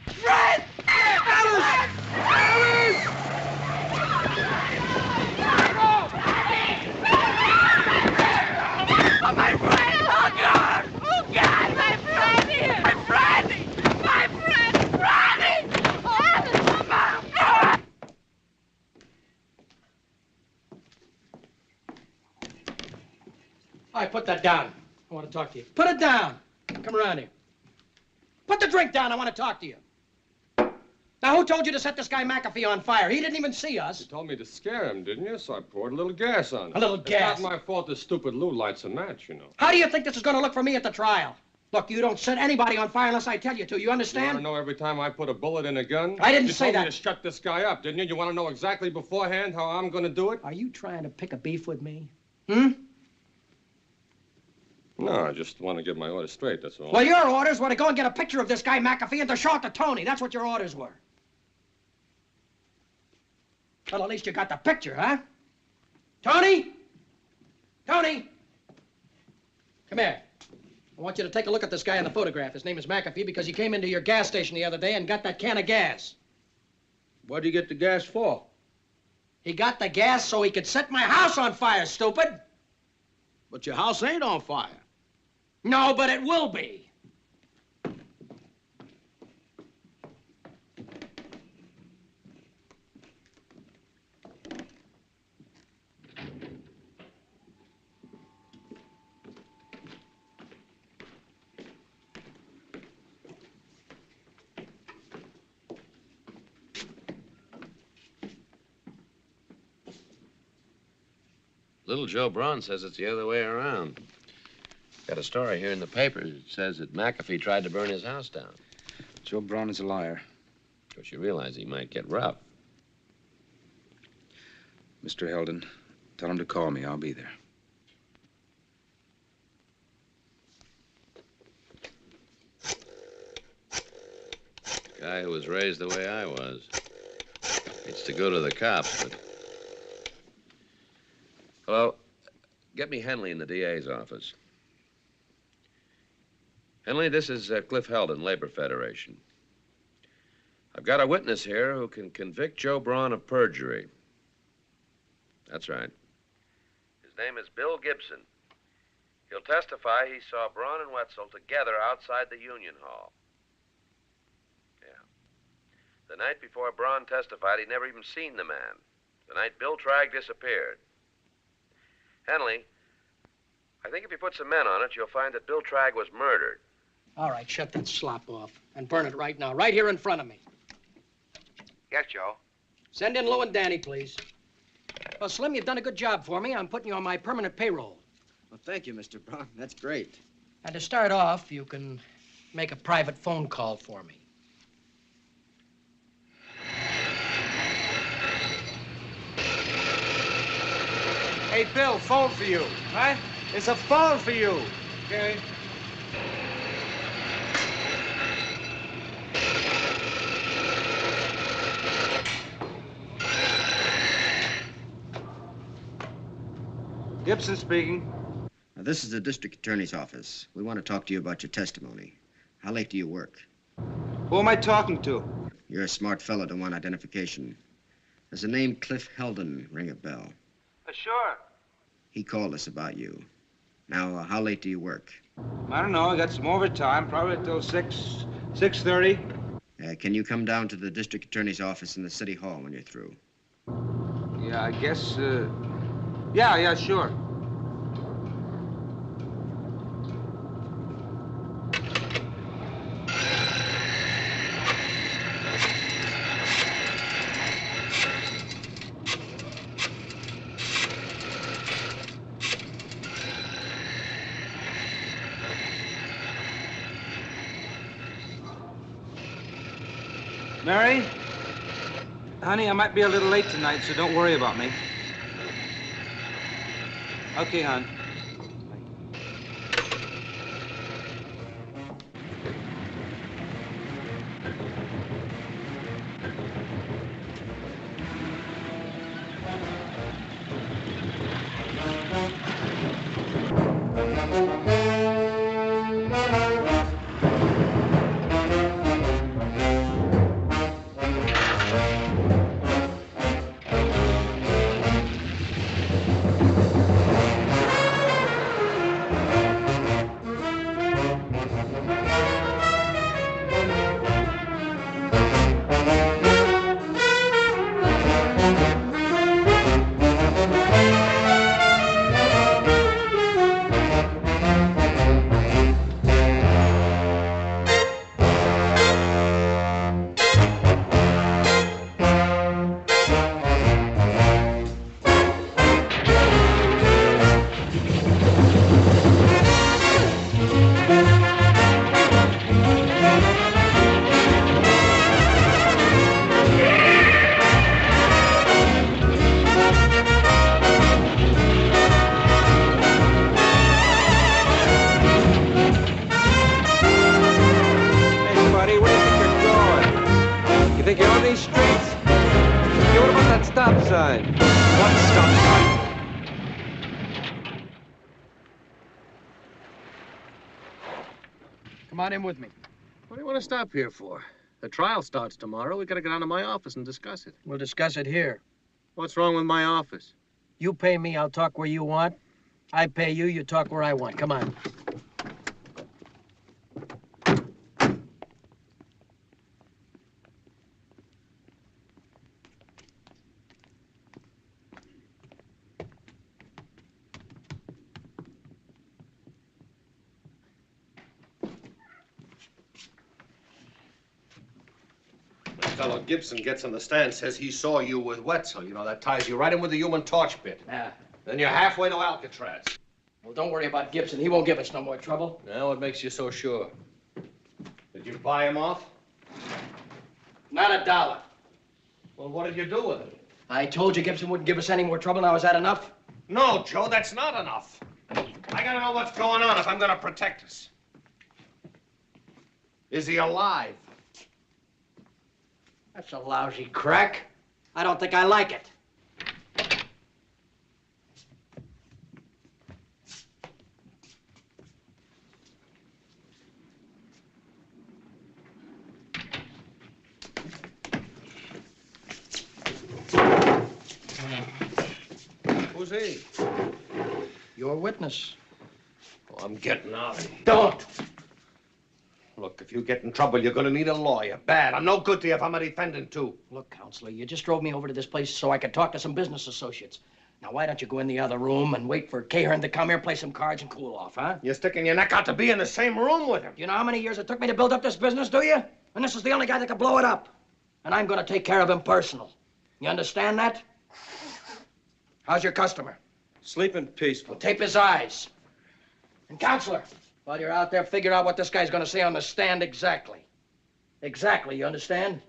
Fred! Alice! Alice! Oh, my friend! Oh, God! Oh, God! My friend! My friend! My friend! Friend! Oh, Mama! All right, put that down. I want to talk to you. Put it down. Come around here. Put the drink down. I want to talk to you. Now, who told you to set this guy McAfee on fire? He didn't even see us. You told me to scare him, didn't you? So I poured a little gas on him. A little gas? It's not my fault the stupid Lou lights a match, you know. How do you think this is going to look for me at the trial? Look, you don't set anybody on fire unless I tell you to. You You understand? want to know every time I put a bullet in a gun? I didn't say You told that. me to shut this guy up, didn't you? You want to know exactly beforehand how I'm going to do it? Are you trying to pick a beef with me? No, I just want to get my orders straight, that's all. Well, your orders were to go and get a picture of this guy McAfee and to show it to Tony. That's what your orders were. Well, at least you got the picture, huh? Tony? Tony? Come here. I want you to take a look at this guy in the photograph. His name is McAfee because he came into your gas station the other day and got that can of gas. What'd you get the gas for? He got the gas so he could set my house on fire, stupid. But your house ain't on fire. No, but it will be. Little Joe Braun says it's the other way around. Got a story here in the paper. It says that McAfee tried to burn his house down. Joe Braun is a liar. Of course, you realize he might get rough. Mr. Heldon, tell him to call me. I'll be there. Guy who was raised the way I was. Hates to go to the cops, but... Hello? Get me Henley in the DA's office. Henley, this is Cliff Heldon, Labor Federation. I've got a witness here who can convict Joe Braun of perjury. That's right. His name is Bill Gibson. He'll testify he saw Braun and Wetzel together outside the Union Hall. The night before Braun testified, he'd never even seen the man. The night Bill Tragg disappeared. Henley, I think if you put some men on it, you'll find that Bill Tragg was murdered. All right, shut that slop off and burn it right now, right here in front of me. Yes, Joe. Send in Lou and Danny, please. Well, Slim, you've done a good job for me. I'm putting you on my permanent payroll. Well, thank you, Mr. Braun. That's great. And to start off, you can make a private phone call for me. Hey, Bill, phone for you. Huh? It's a phone for you. Okay. Gibson speaking. Now, this is the district attorney's office. We want to talk to you about your testimony. How late do you work? Who am I talking to? You're a smart fellow to want identification. Does the name Cliff Heldon ring a bell? Sure. He called us about you. Now, how late do you work? I don't know. I got some overtime, probably till 6:30. Can you come down to the district attorney's office in the city hall when you're through? Yeah, I guess, yeah, sure. Mary? Honey, I might be a little late tonight, so don't worry about me. Okay, hon. Come on in with me. What do you want to stop here for? The trial starts tomorrow. We got to get down to my office and discuss it. We'll discuss it here. What's wrong with my office? You pay me, I'll talk where you want. I pay you, you talk where I want. Come on. Fellow Gibson gets on the stand, says he saw you with Wetzel. You know, that ties you right in with the Human Torch bit. Yeah. Then you're halfway to Alcatraz. Well, don't worry about Gibson. He won't give us no more trouble. Now, what makes you so sure? Did you buy him off? Not a dollar. Well, what did you do with it? I told you Gibson wouldn't give us any more trouble. Now, is that enough? No, Joe, that's not enough. I gotta know what's going on if I'm gonna protect us. Is he alive? That's a lousy crack. I don't think I like it. Who's he? Your witness. Oh, I'm getting out of here. Don't! Look, if you get in trouble, you're gonna need a lawyer. Bad. I'm no good to you if I'm a defendant, too. Look, Counselor, you just drove me over to this place so I could talk to some business associates. Now, why don't you go in the other room and wait for Cochran to come here, play some cards, and cool off, huh? You're sticking your neck out to be in the same room with him. You know how many years it took me to build up this business, do you? And this is the only guy that could blow it up. And I'm gonna take care of him personal. You understand that? How's your customer? Sleeping peaceful. Well, tape his eyes. And, Counselor, while you're out there, figure out what this guy's gonna say on the stand exactly. Exactly, you understand?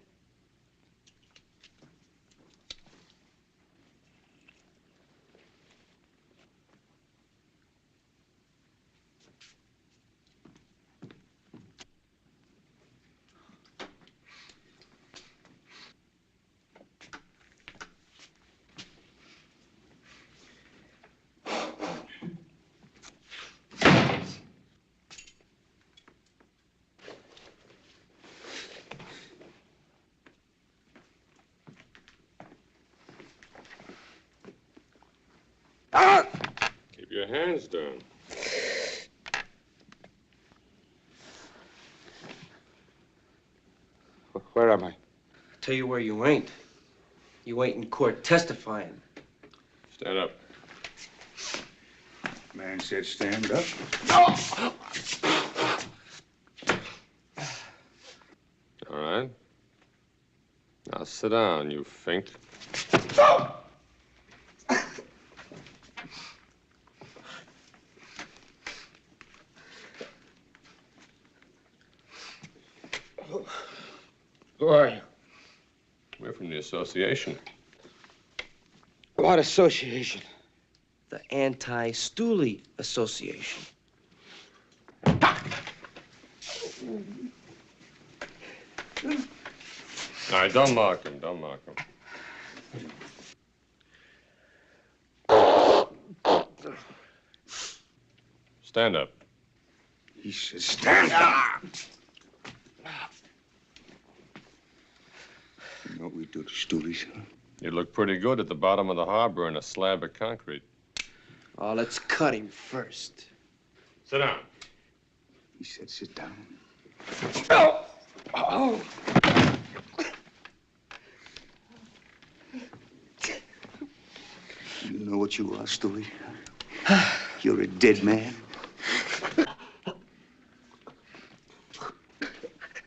Keep your hands down. Where am I? I'll tell you where you ain't. You ain't in court testifying. Stand up. Man said stand up. All right. Now sit down, you fink. Who are you? We're from the association. What association? The Anti-Stooley Association. All right, don't mock him. Don't mock him. Stand up. He said stand up. You know what we do to stoolies, huh? You look pretty good at the bottom of the harbor in a slab of concrete. Oh, let's cut him first. Sit down. He said sit down. Oh! Oh! You know what you are, Stoolie? You're a dead man.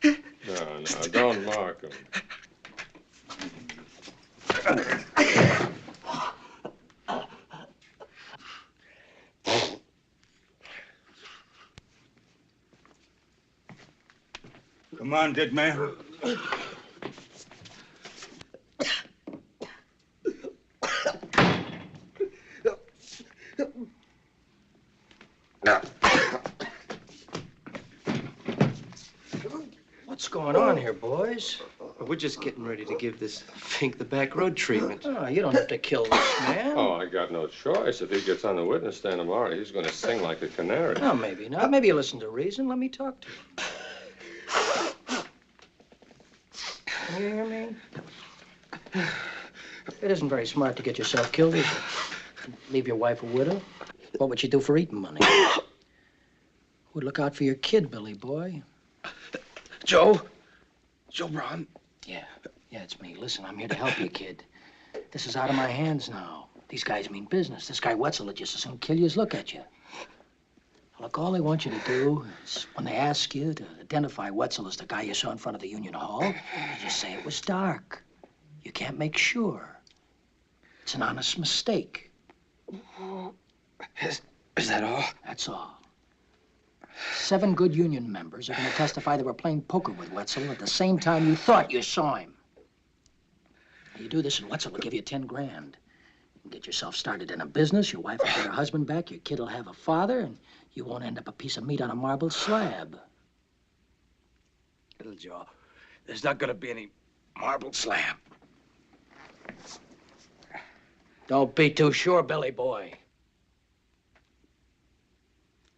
No, don't mock him. Come on, dead man. What's going on here, boys? We're just getting ready to give this fink the back road treatment. Oh, you don't have to kill this man. Oh, I got no choice. If he gets on the witness stand tomorrow, he's going to sing like a canary. No, maybe not. Maybe you listen to reason. Let me talk to him. You hear me? It isn't very smart to get yourself killed, is it? Leave your wife a widow? What would you do for eating money? Would look out for your kid, Billy boy. Joe? Joe Braun? Yeah, it's me. Listen, I'm here to help you, kid. This is out of my hands now. These guys mean business. This guy Wetzel would just as soon kill you as look at you. Look, all they want you to do is, when they ask you to identify Wetzel as the guy you saw in front of the Union Hall, you just say it was dark. You can't make sure. It's an honest mistake. Is that all? That's all. 7 good union members are going to testify they were playing poker with Wetzel at the same time you thought you saw him. You do this and Wetzel will give you 10 grand. You can get yourself started in a business, your wife will get her husband back, your kid will have a father, and you won't end up a piece of meat on a marble slab. Little Joe, there's not gonna be any marble slab. Don't be too sure, Billy boy.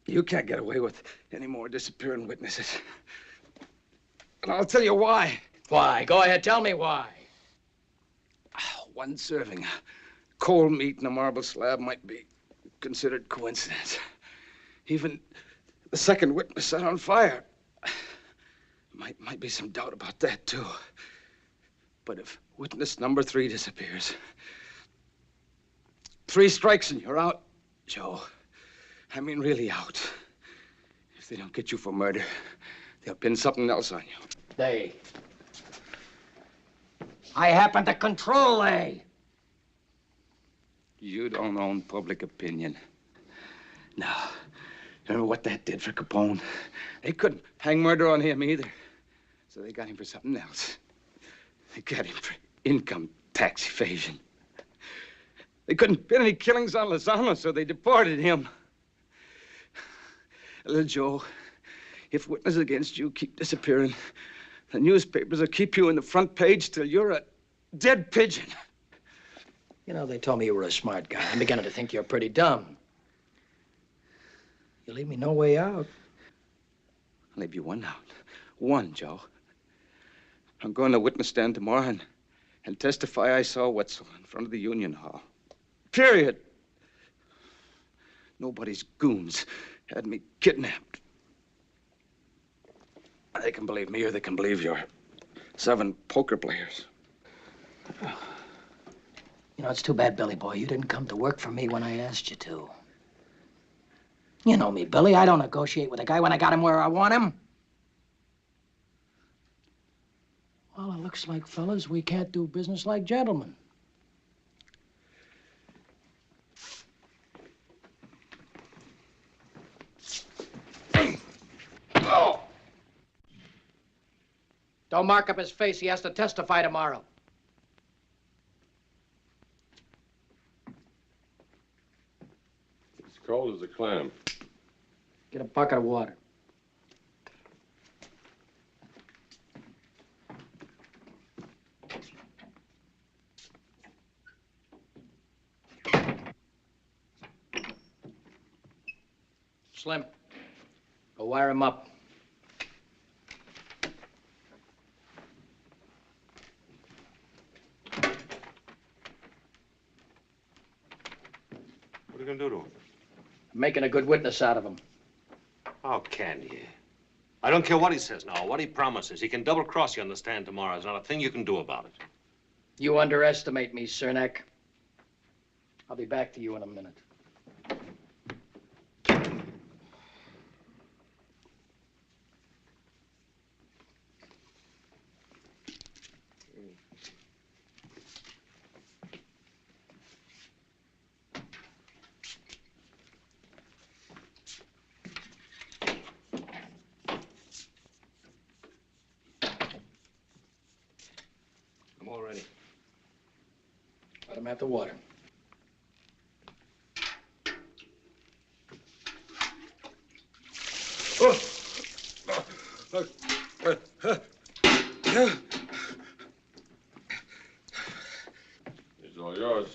You can't get away with any more disappearing witnesses. And I'll tell you why. Why? Go ahead, tell me why. One serving of cold meat in a marble slab might be considered coincidence. Even the second witness set on fire. Might be some doubt about that, too. But if witness number 3 disappears, 3 strikes and you're out, Joe. I mean, really out. If they don't get you for murder, they'll pin something else on you. They. I happen to control they. You don't own public opinion. Now, remember what that did for Capone? They couldn't hang murder on him either. So they got him for something else. They got him for income tax evasion. They couldn't pin any killings on Lozano, so they deported him. Little Joe, if witnesses against you keep disappearing, the newspapers will keep you in the front page till you're a dead pigeon. You know, they told me you were a smart guy. I'm beginning to think you're pretty dumb. You leave me no way out. I'll leave you one out. One, Joe. I'm going to witness stand tomorrow and testify I saw Wetzel in front of the Union Hall. Period. Nobody's goons had me kidnapped. They can believe me or they can believe your 7 poker players. You know, it's too bad, Billy boy, you didn't come to work for me when I asked you to. You know me, Billy. I don't negotiate with a guy when I got him where I want him. Well, it looks like, fellas, we can't do business like gentlemen. Oh! Don't mark up his face. He has to testify tomorrow. It's cold as a clam. Get a bucket of water. Slim, go wire him up. What are you going to do to him? I'm making a good witness out of him. How can you? I don't care what he says now, what he promises. He can double-cross you on the stand tomorrow. There's not a thing you can do about it. You underestimate me, Cernak. I'll be back to you in a minute. I'm all ready. Let him have the water. It's all yours.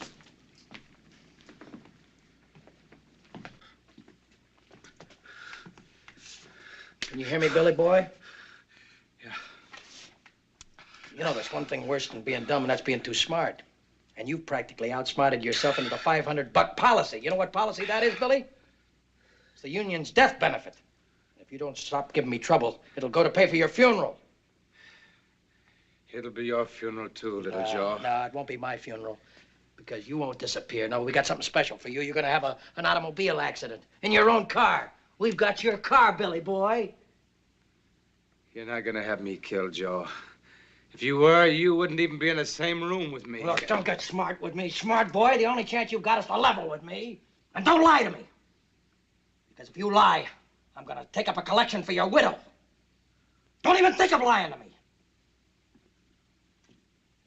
Can you hear me, Billy boy? Yeah. You know, there's one thing worse than being dumb, and that's being too smart. And you've practically outsmarted yourself into the $500 policy. You know what policy that is, Billy? It's the union's death benefit. If you don't stop giving me trouble, it'll go to pay for your funeral. It'll be your funeral, too, little Joe. No, it won't be my funeral. Because you won't disappear. No, we got something special for you. You're gonna have an automobile accident in your own car. We've got your car, Billy boy. You're not gonna have me killed, Joe. If you were, you wouldn't even be in the same room with me. Look, don't get smart with me, smart boy. The only chance you've got is to level with me. And don't lie to me. Because if you lie, I'm gonna take up a collection for your widow. Don't even think of lying to me.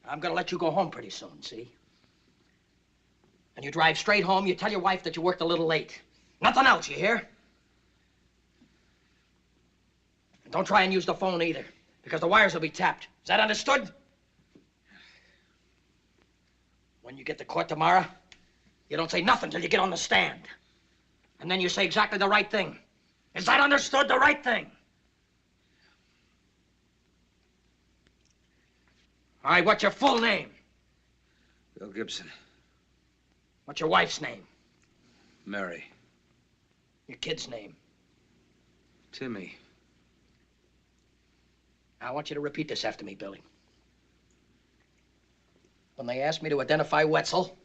I'm gonna let you go home pretty soon, see? And you drive straight home, you tell your wife that you worked a little late. Nothing else, you hear? And don't try and use the phone either, because the wires will be tapped. Is that understood? When you get to court tomorrow, you don't say nothing till you get on the stand. And then you say exactly the right thing. Is that understood? The right thing? All right, what's your full name? Bill Gibson. What's your wife's name? Mary. Your kid's name? Timmy. I want you to repeat this after me, Billy. When they asked me to identify Wetzel...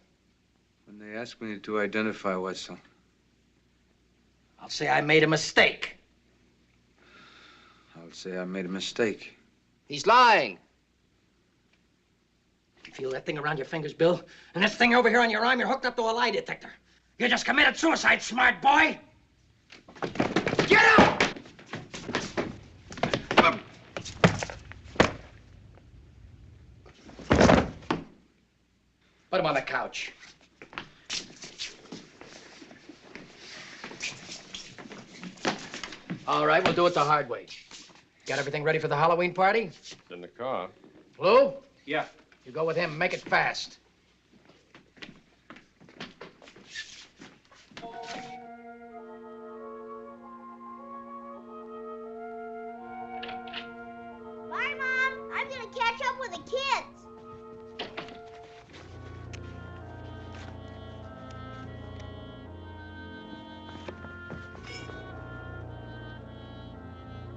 When they asked me to identify Wetzel... I'll say I made a mistake. I'll say I made a mistake. He's lying. You feel that thing around your fingers, Bill? And this thing over here on your arm, you're hooked up to a lie detector. You just committed suicide, smart boy. Get out! Put him on the couch. All right, we'll do it the hard way. Got everything ready for the Halloween party? In the car. Lou? Yeah. You go with him. Make it fast. Bye, Mom. I'm gonna catch up with the kids.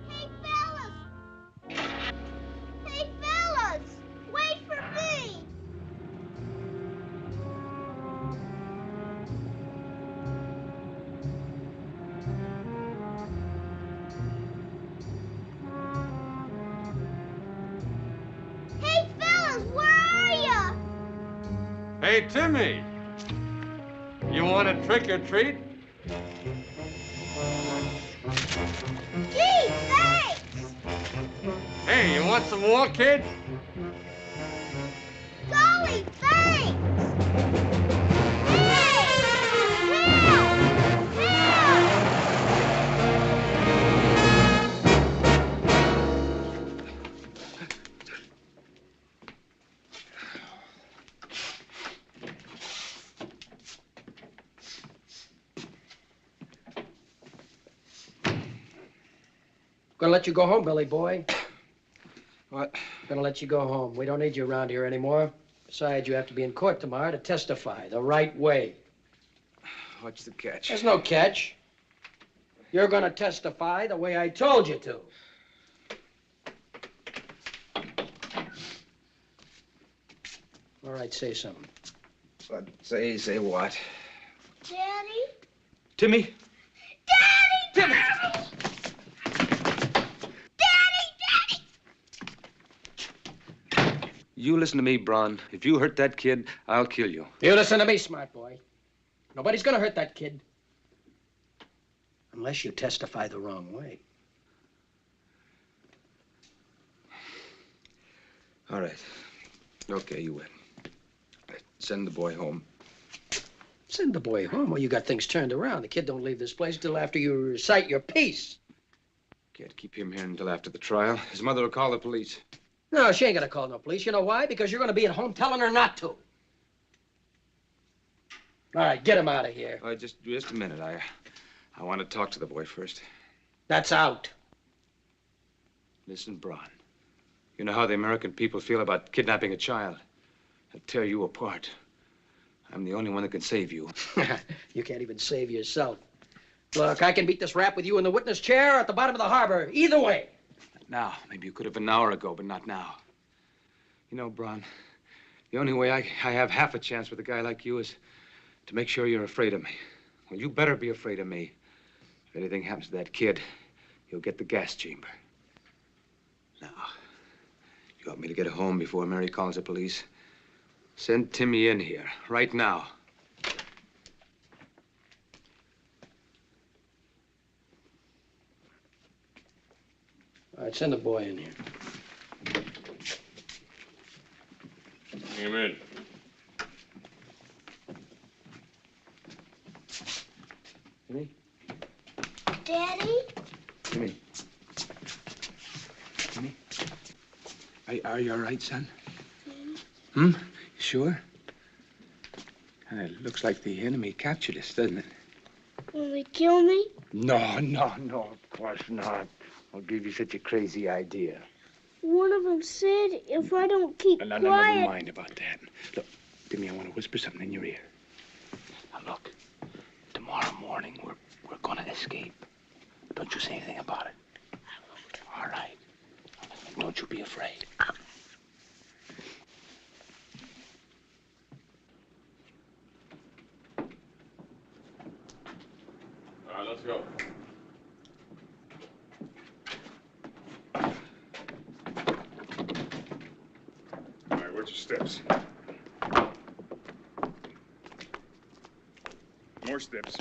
Hey, fellas! Hey, fellas! Wait for me! Hey, fellas, where are ya? Hey, Timmy! You want a trick or treat? Gee, thanks! Hey, you want some more, kid? Golly, thanks! Hey! Help! Help! Gonna let you go home, Billy boy. What? Gonna let you go home. We don't need you around here anymore. Besides, you have to be in court tomorrow to testify the right way. What's the catch? There's no catch. You're gonna testify the way I told you to. All right, say something. What? Say what? Daddy? Timmy? Daddy! Timmy! You listen to me, Bron. If you hurt that kid, I'll kill you. You listen to me, smart boy. Nobody's gonna hurt that kid. Unless you testify the wrong way. All right. Okay, you win. Send the boy home. Send the boy home. Well, you got things turned around. The kid don't leave this place till after you recite your piece. Can't keep him here until after the trial. His mother will call the police. No, she ain't gonna call no police. You know why? Because you're gonna be at home telling her not to. All right, get him out of here. Just a minute. I want to talk to the boy first. That's out. Listen, Bron. You know how the American people feel about kidnapping a child. They'll tear you apart. I'm the only one that can save you. You can't even save yourself. Look, I can beat this rap with you in the witness chair or at the bottom of the harbor. Either way. Now. Maybe you could have an hour ago, but not now. You know, Bron, the only way I have half a chance with a guy like you is to make sure you're afraid of me. Well, you better be afraid of me. If anything happens to that kid, you'll get the gas chamber. Now, You want me to get home before Mary calls the police? Send Timmy in here, right now. All right, send the boy in here. Bring him in. Timmy? Daddy? Timmy. Timmy? Are you all right, son? Hmm? You sure? It looks like the enemy captured us, doesn't it? Will they kill me? No, of course not. I'll give you such a crazy idea. One of them said if I don't keep No, quiet... never mind about that. Look, Timmy, I want to whisper something in your ear. Now, look, tomorrow morning, we're gonna escape. Don't you say anything about it. I won't. All right. Don't you be afraid. All right, let's go. All right, where's your steps? More steps.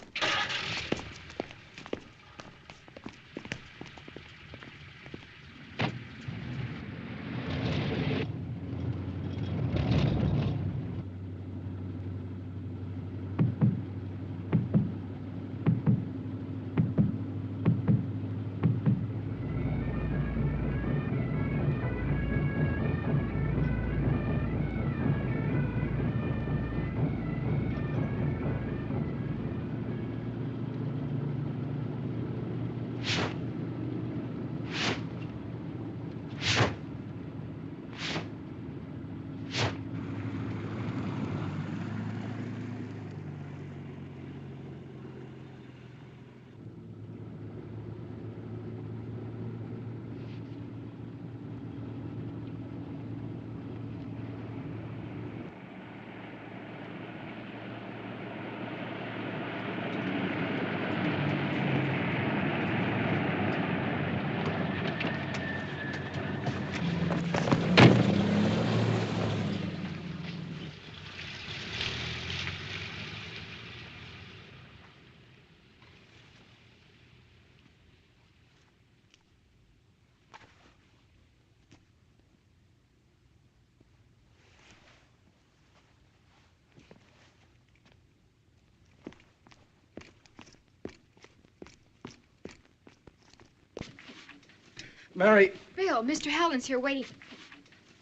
Mary. Bill, Mr. Helen's here waiting.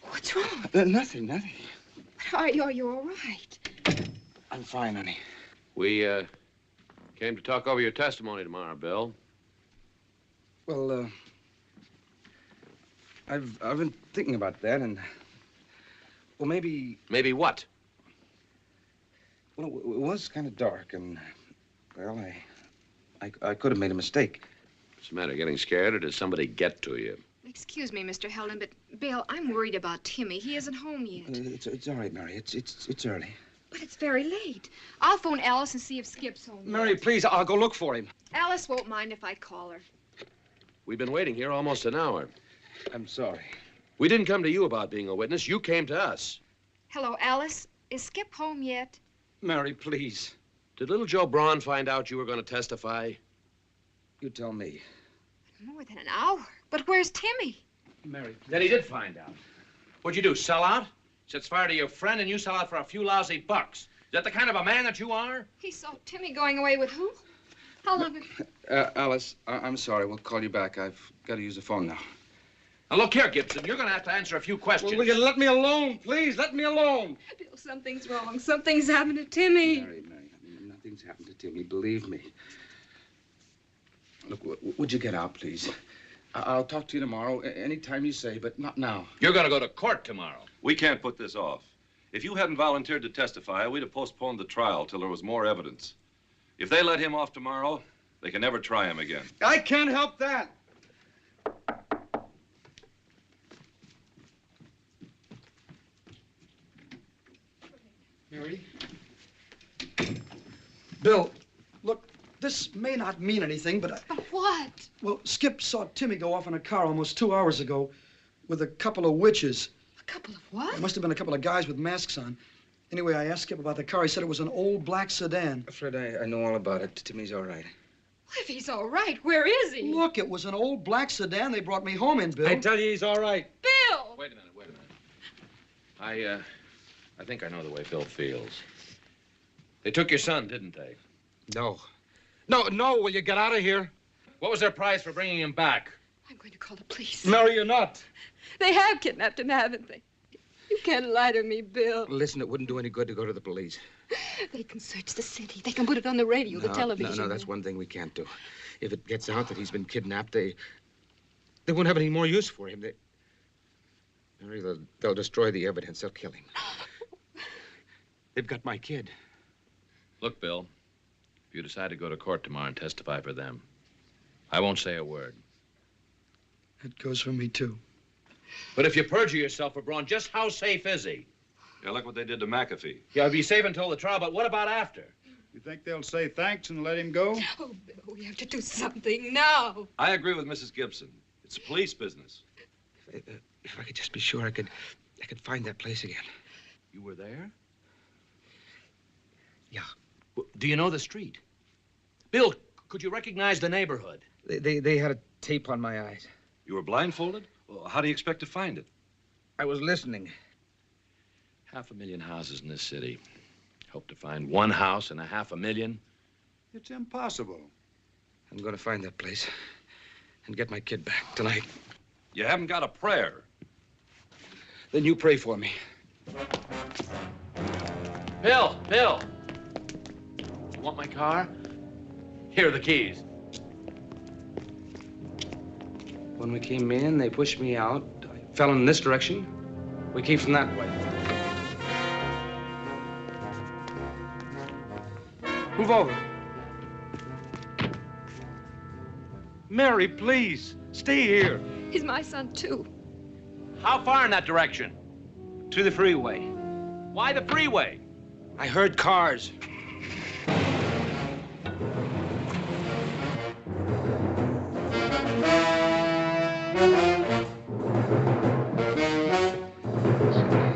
What's wrong? Nothing. Are you all right? I'm fine, honey. We came to talk over your testimony tomorrow, Bill. Well, I've been thinking about that, and well, maybe. Maybe what? Well, it was kind of dark, and well, I could have made a mistake. What's the matter? Getting scared, or did somebody get to you? Excuse me, Mr. Helen, but Bill, I'm worried about Timmy. He isn't home yet. It's all right, Mary. It's early. But it's very late. I'll phone Alice and see if Skip's home. Mary, please, I'll go look for him. Alice won't mind if I call her. We've been waiting here almost an hour. I'm sorry. We didn't come to you about being a witness. You came to us. Hello, Alice. Is Skip home yet? Mary, please. Did little Joe Braun find out you were going to testify? You tell me. More than an hour. But where's Timmy? Mary. Then he did find out. What'd you do, sell out? Sets fire to your friend and you sell out for a few lousy bucks. Is that the kind of a man that you are? He saw Timmy going away with who? How long? Alice, I'm sorry. We'll call you back. I've got to use the phone now. Now, look here, Gibson. You're going to have to answer a few questions. Well, will you let me alone, please? Let me alone. Bill, something's wrong. Something's happened to Timmy. Mary, nothing's happened to Timmy. Believe me. Look, would you get out, please? I'll talk to you tomorrow, anytime you say, but not now. You're going to go to court tomorrow. We can't put this off. If you hadn't volunteered to testify, we'd have postponed the trial till there was more evidence. If they let him off tomorrow, they can never try him again. I can't help that. Mary? Bill, look, this may not mean anything, but But what? well, Skip saw Timmy go off in a car almost 2 hours ago with a couple of witches. Couple of what? It must have been a couple of guys with masks on. Anyway, I asked Skip about the car. He said it was an old black sedan. Fred, I know all about it. Timmy's all right. If he's all right, where is he? Look, it was an old black sedan they brought me home in, Bill. I tell you, he's all right. Bill! Wait a minute. I think I know the way Phil feels. They took your son, didn't they? No. No, will you get out of here? What was their price for bringing him back? I'm going to call the police. No, you're not. They have kidnapped him, haven't they? You can't lie to me, Bill. Listen, it wouldn't do any good to go to the police. They can search the city. They can put it on the radio, the television. No, that's one thing we can't do. If it gets out that he's been kidnapped, they won't have any more use for him. Mary, they'll destroy the evidence. They'll kill him. They've got my kid. Look, Bill, if you decide to go to court tomorrow and testify for them, I won't say a word. It goes for me, too. But if you perjure yourself for Braun, just how safe is he? Yeah, look what they did to McAfee. Yeah, he'll be safe until the trial, but what about after? You think they'll say thanks and let him go? Oh, Bill, we have to do something now. I agree with Mrs. Gibson. It's police business. If I could just be sure I could find that place again. You were there? Yeah. Do you know the street? Bill, could you recognize the neighborhood? They had a tape on my eyes. You were blindfolded? Well, how do you expect to find it? I was listening. 500,000 houses in this city. Hope to find one house in 500,000. It's impossible. I'm going to find that place and get my kid back tonight. You haven't got a prayer. Then you pray for me. Bill! You want my car? Here are the keys. When we came in, they pushed me out. I fell in this direction. We came from that way. Move over. Mary, please, stay here. He's my son, too. How far in that direction? To the freeway. Why the freeway? I heard cars.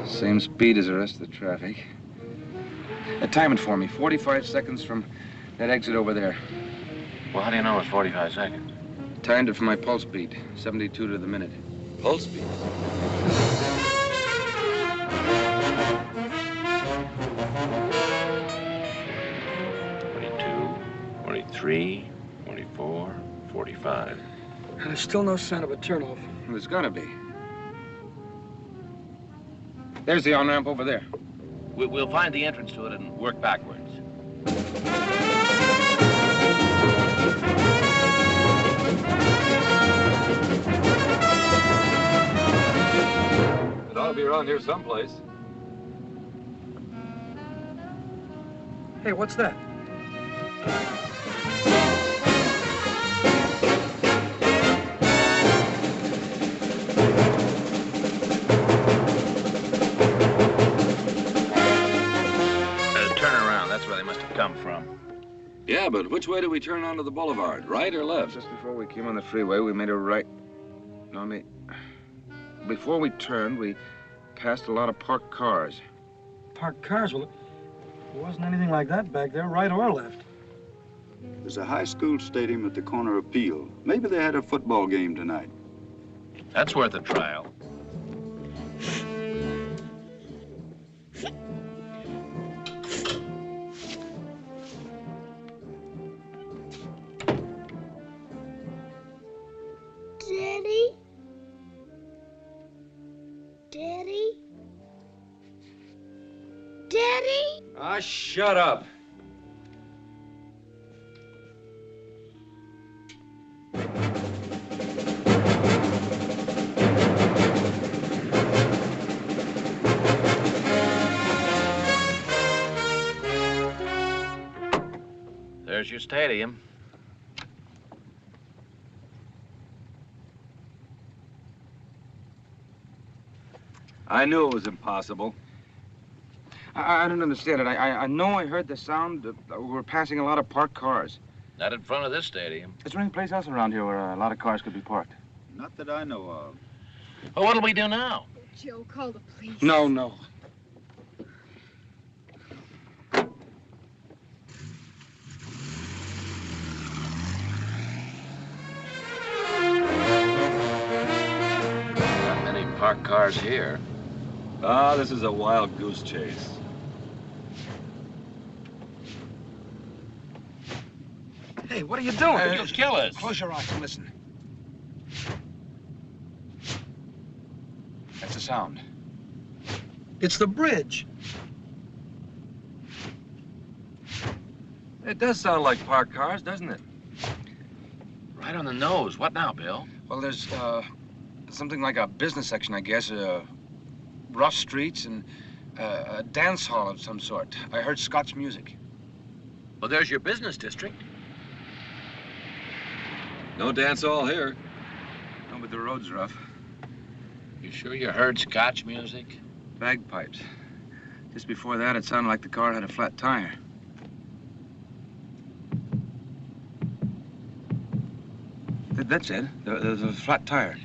Same speed as the rest of the traffic. Time it for me. 45 seconds from that exit over there. Well, how do you know it's 45 seconds? Timed it for my pulse beat. 72 to the minute. Pulse beat? 43, 44, 45. And there's still no sign of a turnoff. There's gotta be. There's the on-ramp over there. We'll find the entrance to it and work backwards. It ought to be around here someplace. Hey, what's that? Come from. Yeah, but which way do we turn onto the boulevard, right or left? Just before we came on the freeway, we made a right. No, I mean, before we turned, we passed a lot of parked cars. Parked cars? Well, there wasn't anything like that back there, right or left. There's a high school stadium at the corner of Peel. Maybe they had a football game tonight. That's worth a trial. Daddy? Daddy? Daddy? Ah, shut up. There's your stadium. I knew it was impossible. I don't understand it. I know I heard the sound. We were passing a lot of parked cars. Not in front of this stadium. Is there any place else around here where a lot of cars could be parked? Not that I know of. Well, what'll we do now? Joe, call the police. No. Not many parked cars here. Ah, this is a wild goose chase. Hey, what are you doing? You'll kill us. Close your eyes and listen. That's the sound. It's the bridge. It does sound like parked cars, doesn't it? Right on the nose. What now, Bill? Well, there's something like a business section, I guess. Rough streets and a dance hall of some sort. I heard Scotch music. Well, there's your business district. No dance hall here. No, but the road's rough. You sure you heard Scotch music? Bagpipes. Just before that, it sounded like the car had a flat tire. That's it. There's a flat tire.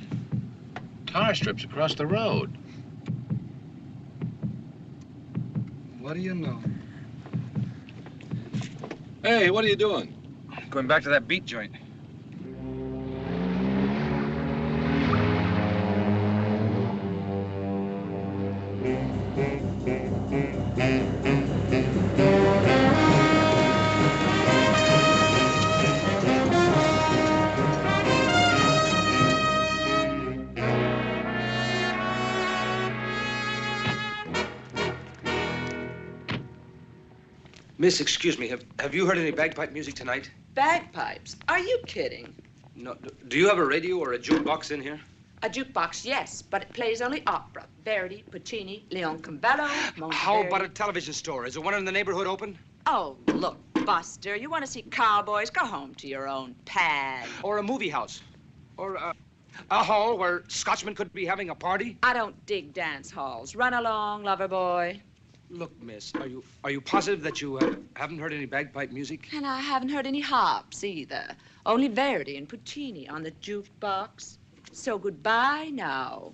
Tar strips across the road. What do you know? Hey, what are you doing? Going back to that beat joint. Miss, excuse me, have you heard any bagpipe music tonight? Bagpipes? Are you kidding? No. Do you have a radio or a jukebox in here? A jukebox, yes, but it plays only opera. Verdi, Puccini, Leon Campbello, Monteverdi. How about a television store? Is there one in the neighborhood open? Oh, look, Buster, you want to see cowboys? Go home to your own pad. Or a movie house? Or a hall where Scotchmen could be having a party? I don't dig dance halls. Run along, lover boy. Look, miss, are you positive that you haven't heard any bagpipe music? And I haven't heard any hops either. Only Verdi and Puccini on the jukebox. So goodbye now.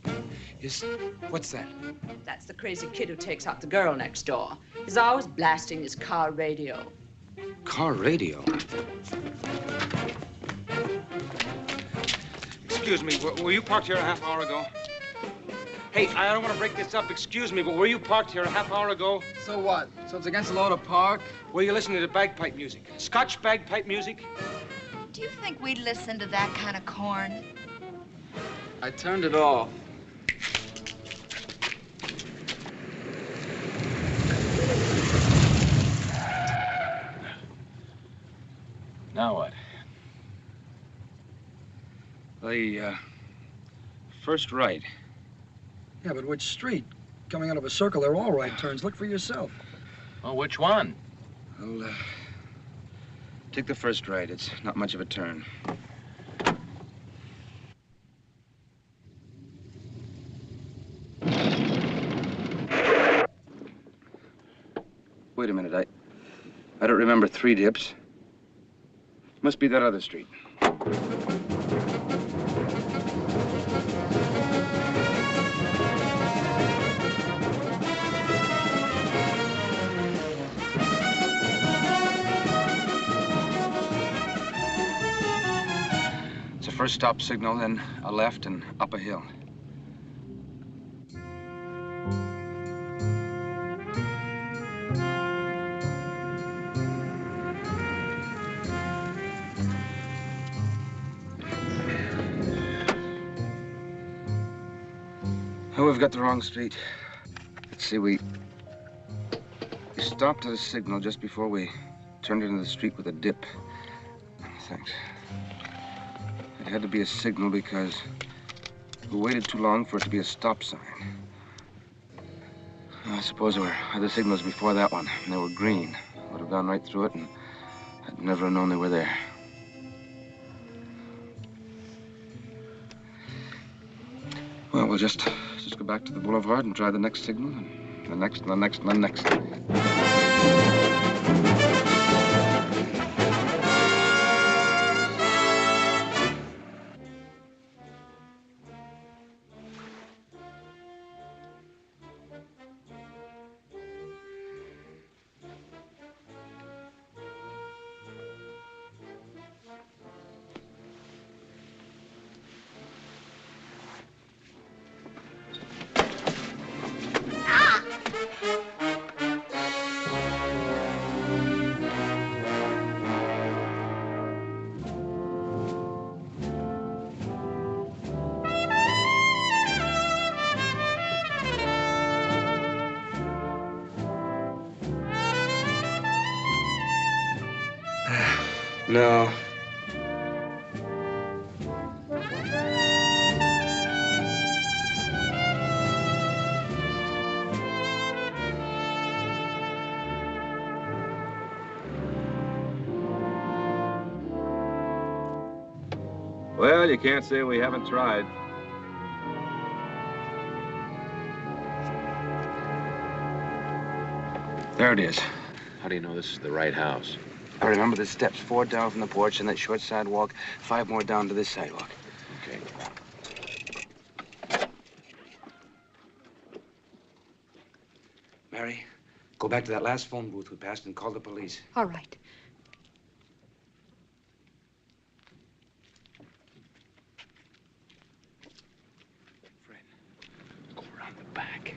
Yes. What's that? That's the crazy kid who takes out the girl next door. He's always blasting his car radio. Car radio? Excuse me, were you parked here a half hour ago? Hey, I don't want to break this up. Excuse me, but were you parked here a half hour ago? So what? So it's against the law to park? Were you listening to bagpipe music? Scotch bagpipe music? Do you think we'd listen to that kind of corn? I turned it off. Now what? The first right. Yeah, but which street? Coming out of a circle, they're all right turns. Look for yourself. Oh, which one? Well, take the first right. It's not much of a turn. Wait a minute, I don't remember 3 dips. Must be that other street. It's a first stop signal, then a left and up a hill. Oh, we've got the wrong street. Let's see, we stopped at a signal just before we turned into the street with a dip. Thanks. It had to be a signal because we waited too long for it to be a stop sign. I suppose there were other signals before that one, and they were green. Would have gone right through it, and I'd never known they were there. Well, we'll just go back to the boulevard and try the next signal, and the next, and the next, and the next. No. Well, you can't say we haven't tried. There it is. How do you know this is the right house? I remember the steps, 4 down from the porch and that short sidewalk, 5 more down to this sidewalk. Okay. Mary, go back to that last phone booth we passed and call the police. All right. Go around the back.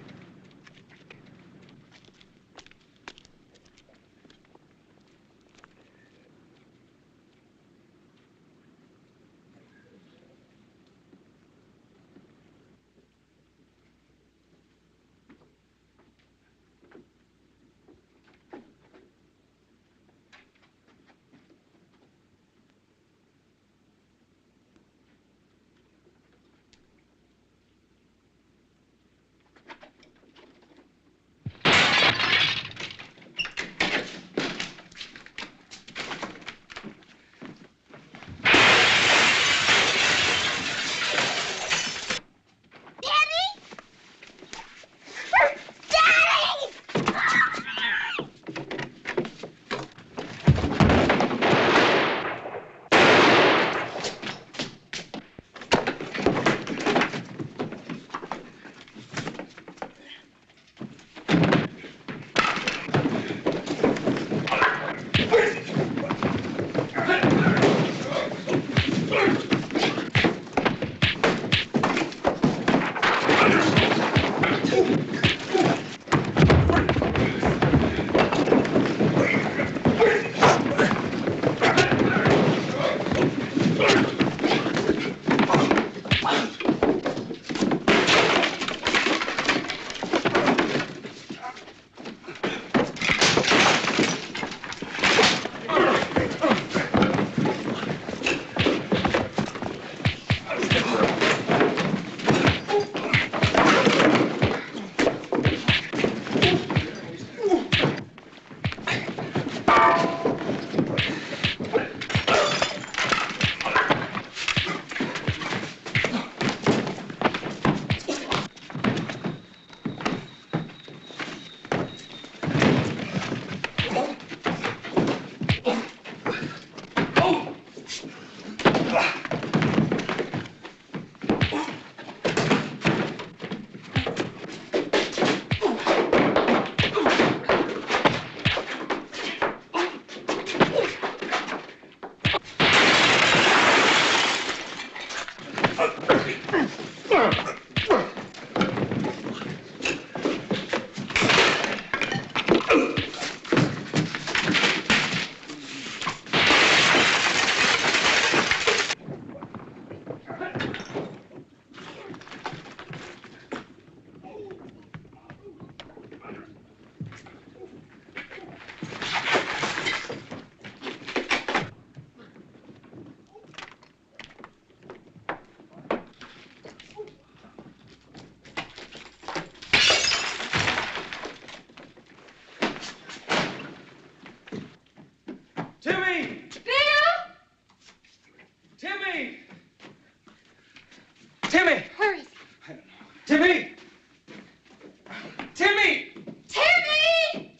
Timmy! Bill! Timmy! Timmy! Where is he? Timmy! Timmy! Timmy!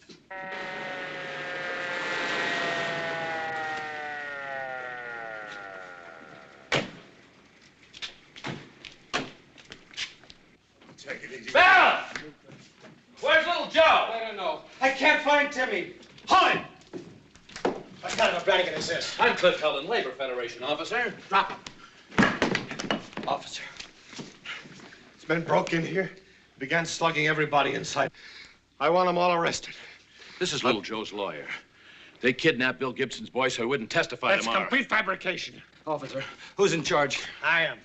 Take it easy. Bill! Where's little Joe? I don't know. I can't find Timmy. Hold it! What kind of a Brannigan is this? I'm Cliff Heldon, Labor Federation officer. Drop him. Officer. This man broke in here, began slugging everybody in sight. I want them all arrested. This is little Joe's lawyer. They kidnapped Bill Gibson's boy so he wouldn't testify That's tomorrow. complete fabrication. Officer, who's in charge? I am.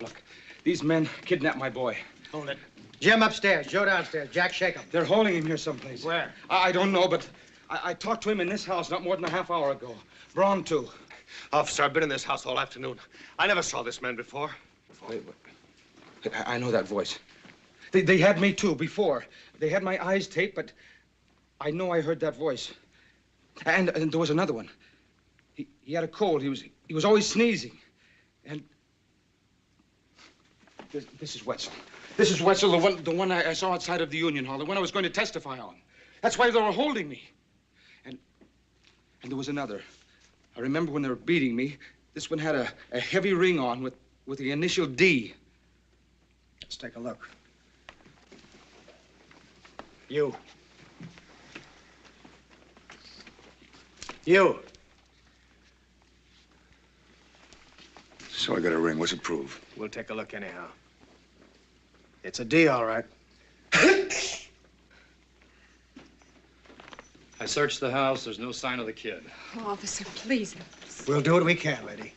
Look, these men kidnapped my boy. Hold it. Jim upstairs, Joe downstairs. Jack, shake him. They're holding him here someplace. Where? I don't know, but I talked to him in this house not more than a half hour ago. Braun, too. Officer, I've been in this house all afternoon. I never saw this man before. Wait. I know that voice. They had me, too, before. They had my eyes taped, but I know I heard that voice. And there was another one. He had a cold. He was always sneezing. And this is Wetzel. This is Wetzel, the one I saw outside of the Union Hall, the one I was going to testify on. That's why they were holding me. And there was another. I remember when they were beating me, this one had a heavy ring on with the initial D. Let's take a look. You. So I got a ring. What's it prove? We'll take a look anyhow. It's a D, all right. I searched the house. There's no sign of the kid. Oh, officer, please. We'll do what we can, lady.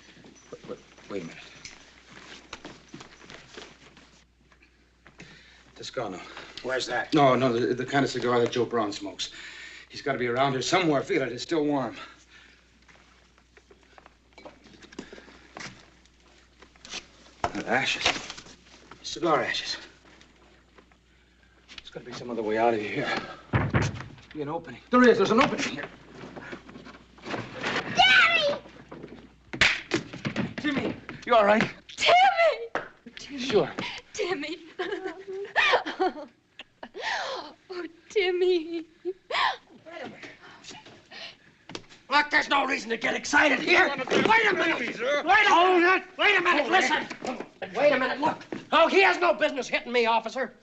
Wait a minute. Toscano. Where's that? No, the kind of cigar that Joe Braun smokes. He's got to be around here somewhere. Feel it. It's still warm. Ashes. Cigar ashes. There's got to be some other way out of here. Be an opening. There is. There's an opening here. Daddy! Timmy, you all right? Timmy! Sure. Timmy. Oh, Timmy. Look, there's no reason to get excited here. Wait a minute. Wait a minute. Listen. Wait a minute. Look. Oh, he has no business hitting me, officer.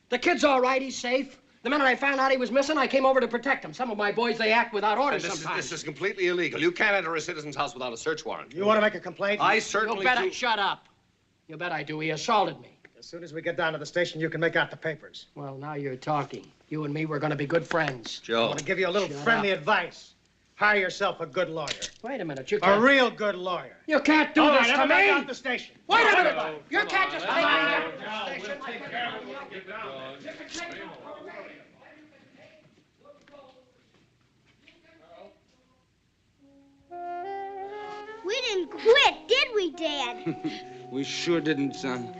The kid's all right. He's safe. The minute I found out he was missing, I came over to protect him. Some of my boys, they act without orders sometimes. This is completely illegal. You can't enter a citizen's house without a search warrant. You want to make a complaint? I certainly You bet do. Shut up. You bet I do. He assaulted me. As soon as we get down to the station, you can make out the papers. Well, now you're talking. You and me, we're going to be good friends. I want to give you a little Shut friendly up. advice. Hire yourself a good lawyer. Wait a minute. You A can't. real good lawyer. You can't do All this right, to everybody me. out the station. Wait a minute. Everybody. You can't just take me down to the station like that. We didn't quit, did we, Dad? We sure didn't, son.